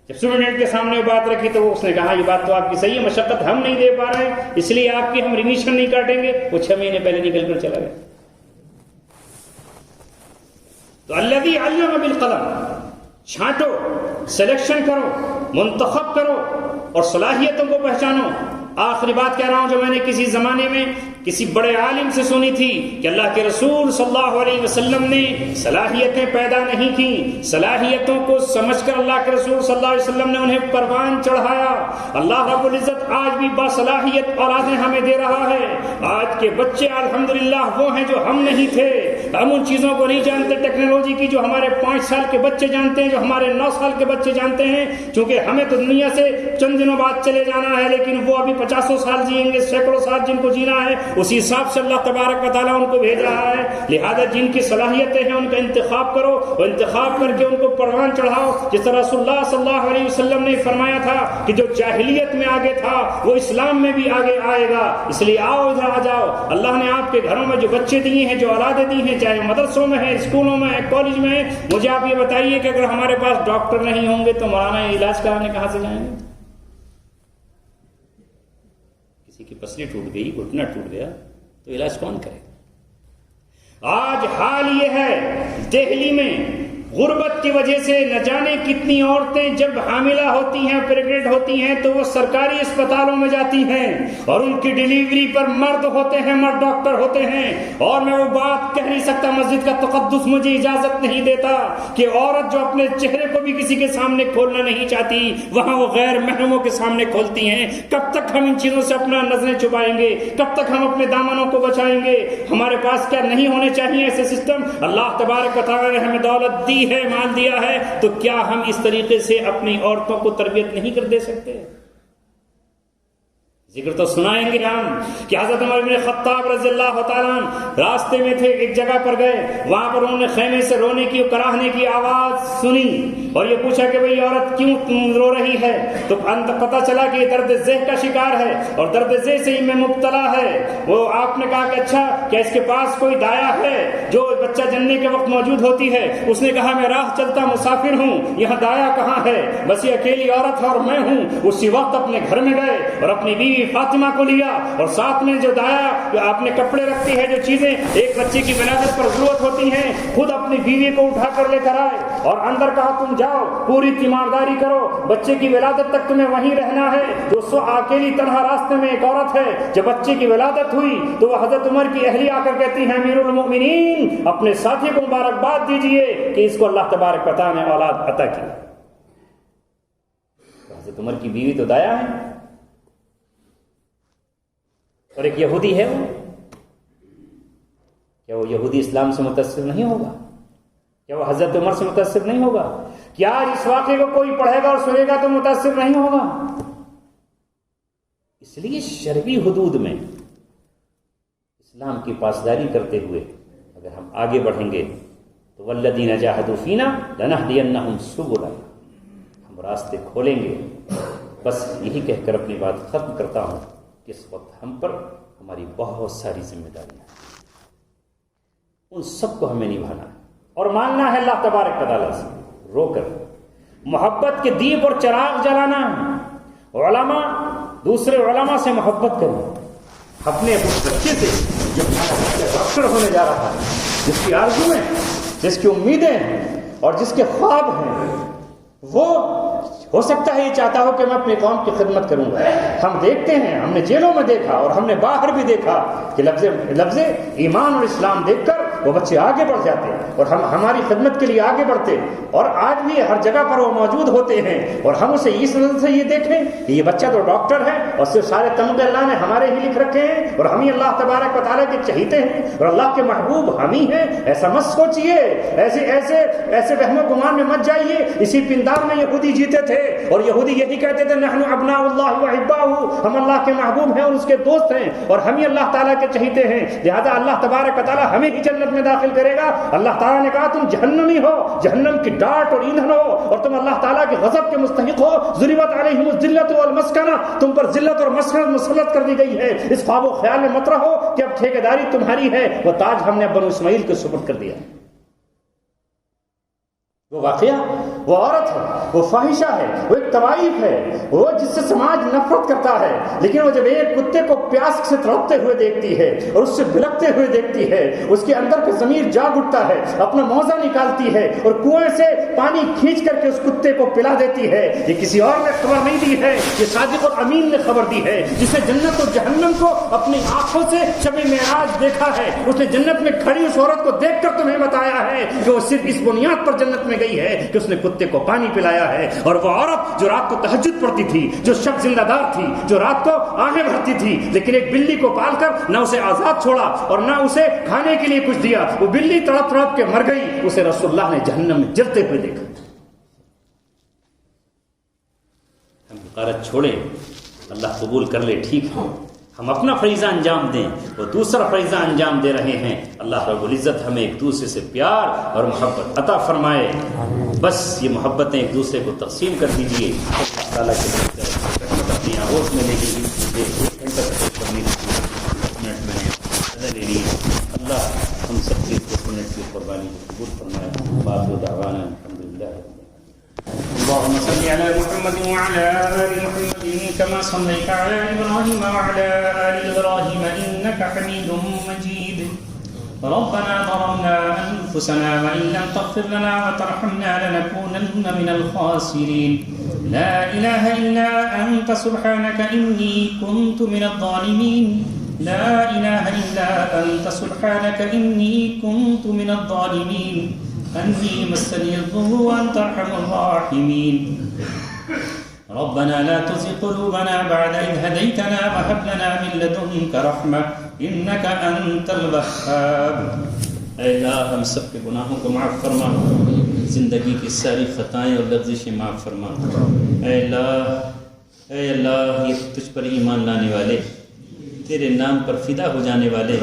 جب سپرنٹینڈنٹ کے سامنے بات رکھی تو اس نے کہا یہ بات تو آپ کی صحیح ہے، مشقت ہم نہیں دے پا رہے ہیں، اس لیے آپ کی ہم ریمیشن نہیں کاٹیں گے۔ وہ 6 مہینے پہلے نکل کر چلا گیا۔ تو الذی علم بالقلم، چھانٹو، سلیکشن کرو، منتخب کرو اور صلاحیتوں کو پہچانو۔ آخری بات کہہ رہا ہوں جو میں نے کسی زمانے میں کسی بڑے عالم سے سنی تھی کہ اللہ کے رسول صلی اللہ علیہ وسلم نے صلاحیتیں پیدا نہیں کی، صلاحیتوں کو سمجھ کر اللہ کے رسول صلی اللہ علیہ وسلم نے انہیں پروان چڑھایا۔ اللہ رب العزت آج بھی باصلاحیت اولادیں ہمیں دے رہا ہے۔ آج کے بچے الحمدللہ وہ ہیں جو ہم نہیں تھے، ہم ان چیزوں کو نہیں جانتے ٹیکنالوجی کی جو ہمارے 5 سال کے بچے جانتے ہیں، جو ہمارے 9 سال کے بچے جانتے ہیں، چونکہ ہمیں تو دنیا سے چند دنوں بعد چلے جانا ہے، لیکن وہ ابھی 50 سال جئیں گے، سینکڑوں سال جن کو جینا ہے، اسی حساب سے اللہ تبارک و تعالیٰ ان کو بھیج رہا ہے۔ لہذا جن کی صلاحیتیں ہیں ان کا انتخاب کرو، اور انتخاب کر کے ان کو پروان چڑھاؤ، جس طرح رسول اللہ صلی اللہ علیہ وسلم نے فرمایا تھا کہ جو جاہلیت شریعت میں آگے تھا وہ اسلام میں بھی آگے آئے گا. اس لیے آؤ ادھر آ جاؤ. اللہ نے آپ کے گھروں میں جو بچے دیے ہیں, جو اولادیں دی ہیں, چاہے مدرسوں میں ہیں, اسکولوں میں ہیں, کالج میں ہیں, مجھے آپ یہ بتائیے کہ اگر ہمارے پاس ڈاکٹر نہیں ہوں گے تو مولانا علاج کرانے کہاں سے جائیں گے؟ کسی کی پسلی ٹوٹ گئی, گھٹنا ٹوٹ گیا تو علاج کون کرے؟ آج حال یہ ہے دہلی میں غربت کی وجہ سے نہ جانے کتنی عورتیں جب حاملہ ہوتی ہیں, پریگننٹ ہوتی ہیں, تو وہ سرکاری اسپتالوں میں جاتی ہیں اور ان کی ڈیلیوری پر مرد ہوتے ہیں, مرد ڈاکٹر ہوتے ہیں. اور میں وہ بات کہہ نہیں سکتا, مسجد کا تقدس مجھے اجازت نہیں دیتا کہ عورت جو اپنے چہرے کو بھی کسی کے سامنے کھولنا نہیں چاہتی, وہاں وہ غیر محرموں کے سامنے کھولتی ہیں. کب تک ہم ان چیزوں سے اپنا نظریں چھپائیں گے؟ کب تک ہم اپنے دامنوں کو بچائیں گے؟ ہمارے پاس کیا نہیں ہونے چاہیے ایسے سسٹم؟ اللہ تبارک و تعالی نے ہمیں دولت دی ہے, مال دیا ہے, تو کیا ہم اس طریقے سے اپنی عورتوں کو تربیت نہیں کر دے سکتے؟ ذکر تو سنائیں گے ہم کہ حضرت عمر بن خطاب رضی اللہ تعالیٰ راستے میں تھے, ایک جگہ پر گئے, وہاں پر انہوں نے خیمے سے رونے کی, کراہنے کی آواز سنی اور یہ پوچھا کہ بھئی عورت کیوں رو رہی ہے؟ تو پتہ چلا کہ یہ درد ذہ کا شکار ہے اور درد ذہ سے ہی میں مبتلا ہے. وہ آپ نے کہا کہ اچھا کیا اس کے پاس کوئی دایا ہے جو بچہ جننے کے وقت موجود ہوتی ہے؟ اس نے کہا میں راہ چلتا مسافر ہوں, یہاں دایا کہاں ہے؟ بس یہ اکیلی عورت ہے اور میں ہوں. اسی وقت اپنے گھر میں گئے اور اپنی بیوی فاطمہ کو لیا اور ساتھ میں جو دایا اپنے کپڑے رکھتی ہے, جو چیزیں ایک بچے کی ولادت پر ضرورت ہوتی ہیں, خود اپنی بیوی کو اٹھا کر لے کر آئے اور اندر کہا تم جاؤ, پوری تیمارداری کرو, بچے کی ولادت تک تمہیں وہیں رہنا ہے. جو اکیلی تنہا راستے میں ایک عورت ہے, جب بچے کی ولادت ہوئی تو وہ حضرت عمر کی اہلیہ آ کر کہتی ہیں امیر المؤمنین اپنے ساتھی کو مبارکباد دیجئے کہ اس کو اللہ تبارک و تعالی نے اولاد عطا کی. حضرت عمر کی بیوی تو دایا ہے اور ایک یہودی ہے. وہ کیا وہ یہودی اسلام سے متاثر نہیں ہوگا؟ کیا وہ حضرت عمر سے متاثر نہیں ہوگا؟ کیا آج اس واقعے کو کوئی پڑھے گا اور سنے گا تو متاثر نہیں ہوگا؟ اس لیے شرعی حدود میں اسلام کی پاسداری کرتے ہوئے اگر ہم آگے بڑھیں گے تو والذین جاہدوا فینا لنہدینہم سبلنا, ہم راستے کھولیں گے. بس یہی کہہ کر اپنی بات ختم کرتا ہوں کہ اس وقت ہم پر ہماری بہت ساری ذمہ داریاں ہیں, ان سب کو ہمیں نبھانا ہے اور ماننا ہے اللہ تبارک و تعالیٰ سے رو کر. محبت کے دیپ اور چراغ جلانا ہے. علماء دوسرے علماء سے محبت کریں, اپنے بچے سے جو ڈاکٹر ہونے جا رہا ہے, جس کی آرزو ہے, جس کی امیدیں ہیں اور جس کے خواب ہیں, وہ ہو سکتا ہے یہ چاہتا ہو کہ میں اپنے قوم کی خدمت کروں گا. ہم دیکھتے ہیں, ہم نے جیلوں میں دیکھا اور ہم نے باہر بھی دیکھا کہ لفظ ایمان اور اسلام دیکھ کر وہ بچے آگے بڑھ جاتے اور ہم ہماری خدمت کے لیے آگے بڑھتے, اور آج بھی ہر جگہ پر وہ موجود ہوتے ہیں. اور ہم اسے اس نظر سے یہ دیکھیں کہ یہ بچہ تو ڈاکٹر ہے اور صرف سارے تمغے اللہ نے ہمارے ہی لکھ رکھے ہیں اور ہم ہی اللہ تبارک و تعالیٰ کے چہیتے ہیں اور اللہ کے محبوب ہم ہی ہیں. ایسا مت سوچیے, ایسے وہم و گمان میں مت جائیے. اسی پندار میں یہودی جیتے تھے اور یہودی یہی کہتے تھے نحن ابناء اللہ و احباؤہ, ہم اللہ کے محبوب ہیں اور اس کے دوست ہیں اور ہم ہی اللہ تعالیٰ کے چہیتے ہیں. لہذا اللہ تبارک و تعالیٰ ہمیں ہی جنت میں داخل کرے گا. اللہ تعالیٰ نے کہا تم جہنمی ہو, جہنم کی ڈانٹ اور ایندھن ہو اور تم اللہ تعالیٰ کے غضب کے مستحق ہو. ضربت علیہم الذلۃ والمسکنہ, تم پر ذلت اور مسکنت مسلط کر دی گئی ہے. اس خواب و خیال میں مت رہو کہ اب ٹھیکیداری تمہاری ہے. وہ تاج ہم نے بنو اسماعیل کے سپرد کر دیا. وہ واقعہ, وہ عورت ہے, وہ فاحشہ ہے, وہ ایک طوائف ہے, وہ جس سے سماج نفرت کرتا ہے. لیکن وہ جب ایک کتے کو پیاس سے تڑپتے ہوئے دیکھتی ہے اور اس سے بلکتے ہوئے دیکھتی ہے, اس کے اندر کا ضمیر جاگ اٹھتا ہے, اپنا موزہ نکالتی ہے اور کنویں سے پانی کھینچ کر کے اس کتے کو پلا دیتی ہے. یہ کسی اور نے خبر نہیں دی ہے, یہ صادق اور امین نے خبر دی ہے, جس نے جنت اور جہنم کو اپنی آنکھوں سے شب معراج دیکھا ہے. اس نے جنت میں کھڑی اس عورت کو دیکھ کر تمہیں بتایا ہے کہ وہ صرف اس بنیاد پر جنت میں گئی ہے کہ اس نے کتے کو پانی پلایا ہے. اور وہ عورت جو رات کو تہجد پڑھتی تھی, جو شب زندہ دار تھی, جو رات کو آہیں بھرتی تھی, لیکن ایک بلی کو پال کر نہ اسے آزاد چھوڑا اور نہ اسے کھانے کے لیے کچھ دیا, وہ بلی تڑپ تڑپ کے مر گئی. اسے رسول اللہ نے جہنم میں جلتے ہوئے دیکھا. ہم حقارت چھوڑیں, اللہ قبول کر لے, ٹھیک ہے, ہم اپنا فریضہ انجام دیں, وہ دوسرا فریضہ انجام دے رہے ہیں. اللہ رب العزت ہمیں ایک دوسرے سے پیار اور محبت عطا فرمائے. بس یہ محبتیں ایک دوسرے کو تقسیم کر دیجیے. اللہ تعالیٰ کے ہوش میں لے کے ایک گھنٹہ تک پڑھنے کی منٹ میں نے سزا لے لی. اللہ ہم سب کی منٹ کی قربانی قبول فرمائے. بات و دعوانا الحمدللہ. اللهم صل على محمد وعلى آل محمد كما صليت على إبراهيم وعلى آل إبراهيم إنك حميد مجيد. ربنا ظلمنا أنفسنا وإن لم تغفر لنا وترحمنا لنكونن من الخاسرين. لا إله إلا أنت سبحانك إني كنت من الظالمين. لا إله إلا أنت سبحانك إني كنت من الظالمين. أني مسني الضر وأنت أرحم الراحمين. ربنا لا تزغ قلوبنا بعد إذ هديتنا وهب لنا من لدنك رحمة إنك أنت الوهاب. اے اللہ ہم سب کے گناہوں کو معاف فرما. زندگی کی ساری خطائیں اور لغزشیں معاف فرما. اے اللہ یہ تجھ پر ایمان لانے والے، تیرے نام پر فدا ہو جانے والے،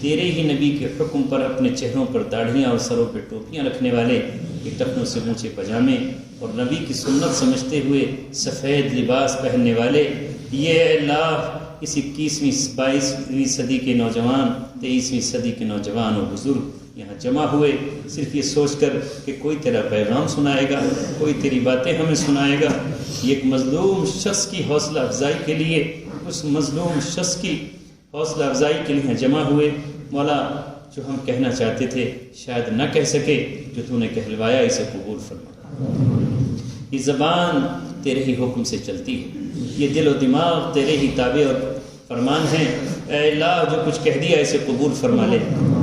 تیرے ہی نبی کے حکم پر اپنے چہروں پر داڑھیاں اور سروں پہ ٹوپیاں رکھنے والے، یہ ٹخنوں سے اونچے پاجامے اور نبی کی سنت سمجھتے ہوئے سفید لباس پہننے والے، یہ اللہ اس 21ویں 22ویں صدی کے نوجوان، 23ویں صدی کے نوجوان اور بزرگ یہاں جمع ہوئے صرف یہ سوچ کر کہ کوئی تیرا پیغام سنائے گا، کوئی تیری باتیں ہمیں سنائے گا. یہ ایک مظلوم شخص کی حوصلہ افزائی کے لیے، اس مظلوم شخص کی حوصلہ افزائی کے لیے جمع ہوئے. مولا جو ہم کہنا چاہتے تھے شاید نہ کہہ سکے، جو تو نے کہلوایا اسے قبول فرما. یہ زبان تیرے ہی حکم سے چلتی ہے، یہ دل و دماغ تیرے ہی تابع اور فرمان ہیں. اے اللہ جو کچھ کہہ دیا اسے قبول فرما لے.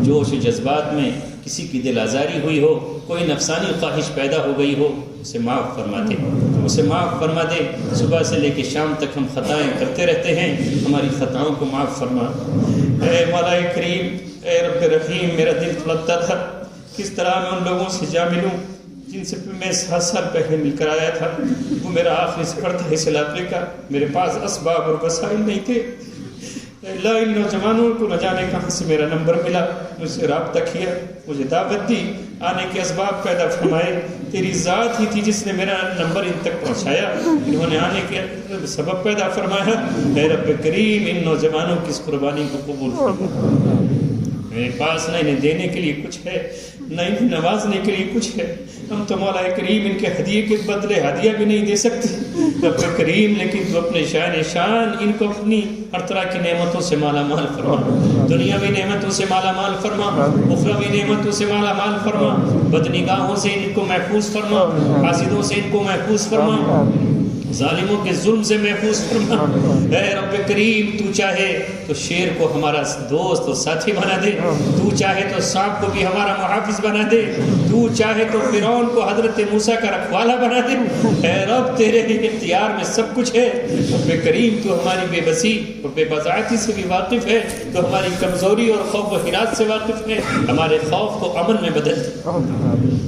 جوش و جذبات میں کسی کی دل آزاری ہوئی ہو، کوئی نفسانی خواہش پیدا ہو گئی ہو، اسے معاف فرما دے، اسے معاف فرما دے. صبح سے لے کے شام تک ہم خطائیں کرتے رہتے ہیں، ہماری خطاؤں کو معاف فرما. اے مولا کریم، اے رب رحیم، میرا دل تڑپتا تھا کس طرح میں ان لوگوں سے جا ملوں جن سے میں 7 سال پہلے مل کر آیا تھا. وہ میرا آخری سفر تھا اس علاقے کا، میرے پاس اسباب اور وسائل نہیں تھے. اللہ ان نوجوانوں کو نہ جانے کہاں سے میرا نمبر ملا، مجھ سے رابطہ کیا، مجھے دعوت دی، آنے کے اسباب پیدا فرمائے. تیری ذات ہی تھی جس نے میرا نمبر ان تک پہنچایا، انہوں نے آنے کے سبب پیدا فرمایا. اے رب کریم ان نوجوانوں کی اس قربانی کو قبول فرما. میرے پاس نہ انہیں دینے کے لیے کچھ ہے، نہ انہیں نوازنے کے لیے کچھ ہے. ہم تو مولا کریم ان کے ہدیے کے بدلے ہدیہ بھی نہیں دے سکتے رب کریم، لیکن تو اپنے شان ان کو اپنی ہر طرح کی نعمتوں سے مالا مال فرما. دنیاوی نعمتوں سے مالا مال فرما، اخروی نعمتوں سے مالا مال فرما. بدنگاہوں سے ان کو محفوظ فرما، حاسدوں سے ان کو محفوظ فرما، ظالموں کے ظلم سے محفوظ فرما. اے رب کریم تو چاہے تو شیر کو ہمارا دوست اور ساتھی بنا دے، تو چاہے تو سانپ کو بھی ہمارا محافظ بنا دے، تو چاہے تو فرعون کو حضرت موسیٰ کا رکھوالا بنا دے. اے رب تیرے ہی اختیار میں سب کچھ ہے. رب کریم تو ہماری بے بسی اور بے بضاعتی سے بھی واقف ہے، تو ہماری کمزوری اور خوف و حراس سے واقف ہے. ہمارے خوف کو امن میں بدل دے.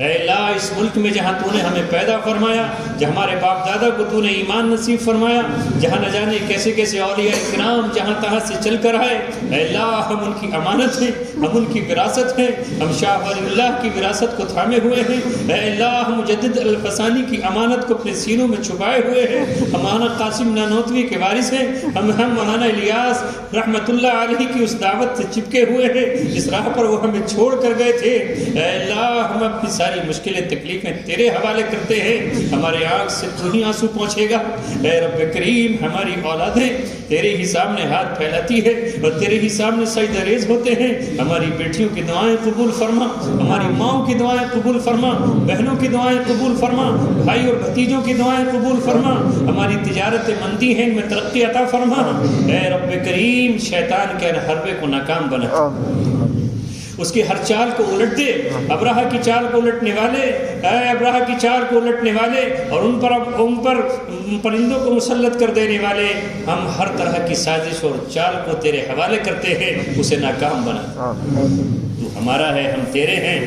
اے اللہ اس ملک میں جہاں تو نے ہمیں پیدا فرمایا، جہاں ہمارے باپ دادا کو تو نے ایمان نصیب فرمایا، جہاں نہ جانے کیسے کیسے اولیاء کرام جہاں تہاں سے چل کر آئے، اے اللہ ہم ان کی امانت ہیں، ہم ان کی وراثت ہیں، ہم شاہ ولی اللہ کی وراثت کو تھامے ہوئے ہیں. اے اللہ ہم مجدد الفسانی کی امانت کو اپنے سینوں میں چھپائے ہوئے ہیں. ہم مولانا قاسم نانوتوی کے وارث ہیں، ہم مولانا الیاس رحمت اللہ علیہ کی اس دعوت سے چپکے ہوئے ہیں جس راہ پر وہ ہمیں چھوڑ کر گئے تھے. اے اللہ ہم اپنی ساری مشکلیں تکلیفیں تیرے حوالے کرتے ہیں. ہمارے آنکھ سے تو ہی آنسو پہنچے گا. اے رب کریم ہماری اولادیں تیرے ہی سامنے ہاتھ پھیلاتی ہے اور تیرے ہی سامنے سجدہ ریز ہوتے ہیں. ہماری بیٹیوں کی دعائیں قبول فرما، ہماری ماؤں کی دعائیں قبول فرما، بہنوں کی دعائیں قبول فرما، بھائی اور بھتیجوں کی دعائیں قبول فرما. ہماری تجارت مندی ہے، ان میں ترقی عطا فرما. اے رب کریم شیطان کے ہر حربے کو ناکام بنا، اس کی ہر چال کو الٹ دے. ابراہہ کی چال کو الٹنے والے، اے ابراہہ کی چال کو الٹنے والے اور ان پر پرندوں کو مسلط کر دینے والے، ہم ہر طرح کی سازش اور چال کو تیرے حوالے کرتے ہیں، اسے ناکام بنا. تو ہمارا ہے، ہم تیرے ہیں،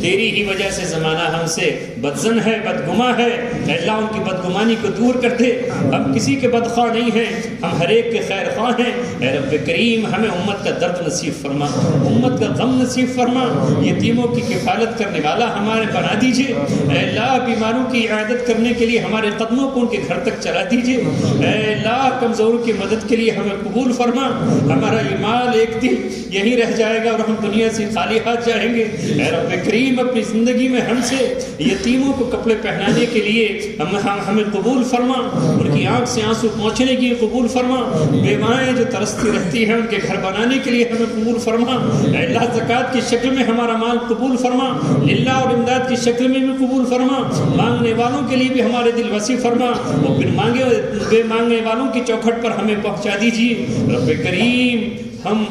تیری ہی وجہ سے زمانہ ہم سے بدزن ہے، بدگما ہے، اے اللہ ان کی بدگمانی کو دور کر دے۔ ہم کسی کے بدخواہ نہیں ہیں، ہم ہر ایک کے خیر خواہ ہیں۔ اے رب کریم ہمیں امت کا درد نصیب فرما، امت کا غم نصیب فرما، یتیموں کی کفالت کرنے والا ہمارے بنا دیجئے۔ اے اللہ بیماروں کی عیادت کرنے کے لیے ہمارے قدموں کو ان کے گھر تک چلا دیجئے۔ اے اللہ کمزوروں کی مدد کے لیے ہمیں قبول فرما۔ ہمارا یہ مال ایک دن یہی رہ جائے گا اور ہم دنیا سے خالی ہاتھ جائیں گے۔ اے رب کریم اپنی زندگی میں ہم سے یتیموں کو کپڑے پہنانے کے لیے ہمیں قبول فرما، ان کی آنکھ سے آنسو پہنچنے کی قبول فرما، بیوائیں جو ترستی رہتی ہیں ان کے گھر بنانے کے لیے ہمیں قبول فرما۔ اے اللہ زکوٰۃ کی شکل میں ہمارا مال قبول فرما، للہ اور امداد کی شکل میں بھی قبول فرما، مانگنے والوں کے لیے بھی ہمارے دل وسیع فرما، اور بے مانگنے والوں کی چوکھٹ پر ہمیں پہنچا دیجیے۔ رب کریم ہم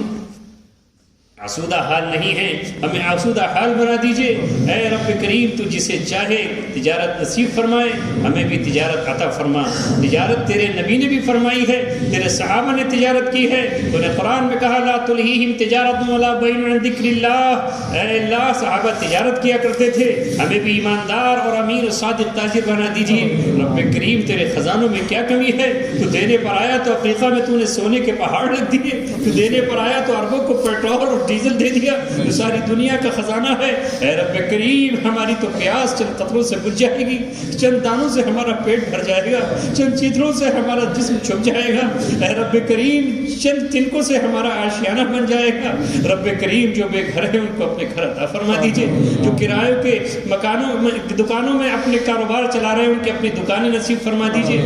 آسودہ حال نہیں ہیں، ہمیں آسودہ حال بنا دیجئے۔ اے رب کریم تو جسے چاہے تجارت نصیب فرمائے، ہمیں بھی تجارت عطا فرما۔ تجارت تیرے نبی نے بھی فرمائی ہے، تیرے صحابہ نے تجارت کی ہے، تو نے قرآن میں کہا لا تلہیہم تجارت ولا بیع عن ذکر اللہ۔ اے اللہ صحابہ تجارت کیا کرتے تھے، ہمیں بھی ایماندار اور امیر و صادق تاجر بنا دیجئے۔ رب کریم تیرے خزانوں میں کیا کمی ہے؟ تو دینے پر آیا تو افریقہ میں تو نے سونے کے پہاڑ رکھ دیے، تو دینے پر آیا تو اربوں کو پیٹرول اور ڈیزل دے دیا جو ساری دنیا کا خزانہ ہے۔ اے رب کریم ہماری تو پیاس چند قطروں سے بجھ جائے گی، چند دانوں سے ہمارا پیٹ بھر جائے گا، چند چیتروں سے ہمارا جسم چھپ جائے گا۔ اے رب کریم چند تنکوں سے ہمارا آشیانہ بن جائے گا۔ رب کریم جو بے گھر ہیں ان کو اپنے گھر عطا فرما دیجئے، جو کرایوں کے دکانوں میں اپنے کاروبار چلا رہے ہیں ان کی اپنی دکانیں نصیب فرما دیجئے۔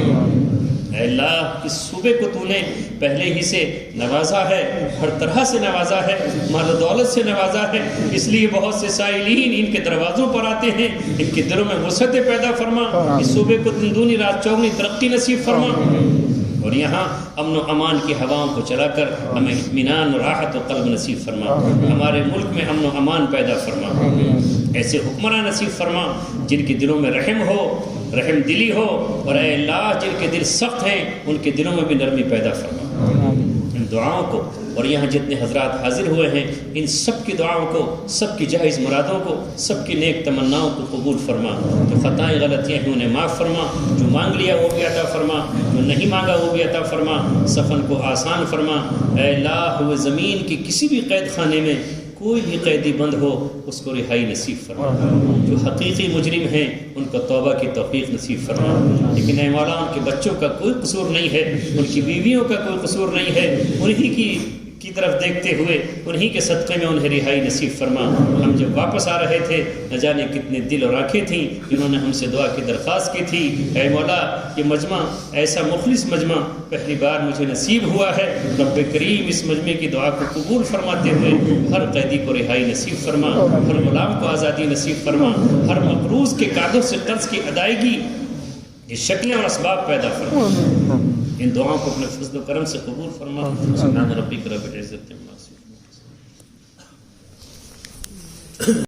اے اللہ اس صوبے کو تو نے پہلے ہی سے نوازا ہے، ہر طرح سے نوازا ہے، مال و دولت سے نوازا ہے، اس لیے بہت سے سائلین ان کے دروازوں پر آتے ہیں، ان کے دلوں میں وسعت پیدا فرما، اس صوبے کو دندونی رات چوگنی ترقی نصیب فرما، اور یہاں امن و امان کی ہواؤں کو چلا کر ہمیں اطمینان و راحت و قلب نصیب فرما، ہمارے ملک میں امن و امان پیدا فرما، ایسے حکمراں نصیب فرما جن کے دلوں میں رحم ہو، رحم دلی ہو، اور اے اللہ جن کے دل سخت ہیں ان کے دلوں میں بھی نرمی پیدا فرما۔ ان دعاؤں کو اور یہاں جتنے حضرات حاضر ہوئے ہیں ان سب کی دعاؤں کو، سب کی جائز مرادوں کو، سب کی نیک تمناؤں کو قبول فرما، جو خطائیں غلطیاں ہیں انہیں معاف فرما، جو مانگ لیا وہ بھی عطا فرما، جو نہیں مانگا وہ بھی عطا فرما، سفن کو آسان فرما۔ اے اللہ وہ زمین کی کسی بھی قید خانے میں کوئی بھی قیدی بند ہو اس کو رہائی نصیب فرما، جو حقیقی مجرم ہیں ان کو توبہ کی توفیق نصیب فرما، لیکن اے مولا ان کے بچوں کا کوئی قصور نہیں ہے، ان کی بیویوں کا کوئی قصور نہیں ہے، انہی کی طرف دیکھتے ہوئے انہی کے صدقے میں انہیں رہائی نصیب فرما۔ ہم جب واپس آ رہے تھے نہ جانے کتنے دل اور آنکھیں تھیں جنہوں نے ہم سے دعا کی درخواست کی تھی۔ اے مولا یہ مجمع ایسا مخلص مجمع پہلی بار مجھے نصیب ہوا ہے، رب کریم اس مجمع کی دعا کو قبول فرماتے ہوئے ہر قیدی کو رہائی نصیب فرما، ہر غلام کو آزادی نصیب فرما، ہر مقروض کے قاعدوں سے قرض کی ادائیگی کی شکلیں اور اسباب پیدا فرما۔ ان دعاؤں کو اپنے فضل و کرم سے قبول فرما۔ سبحان ربک رب العزت عما یصفون۔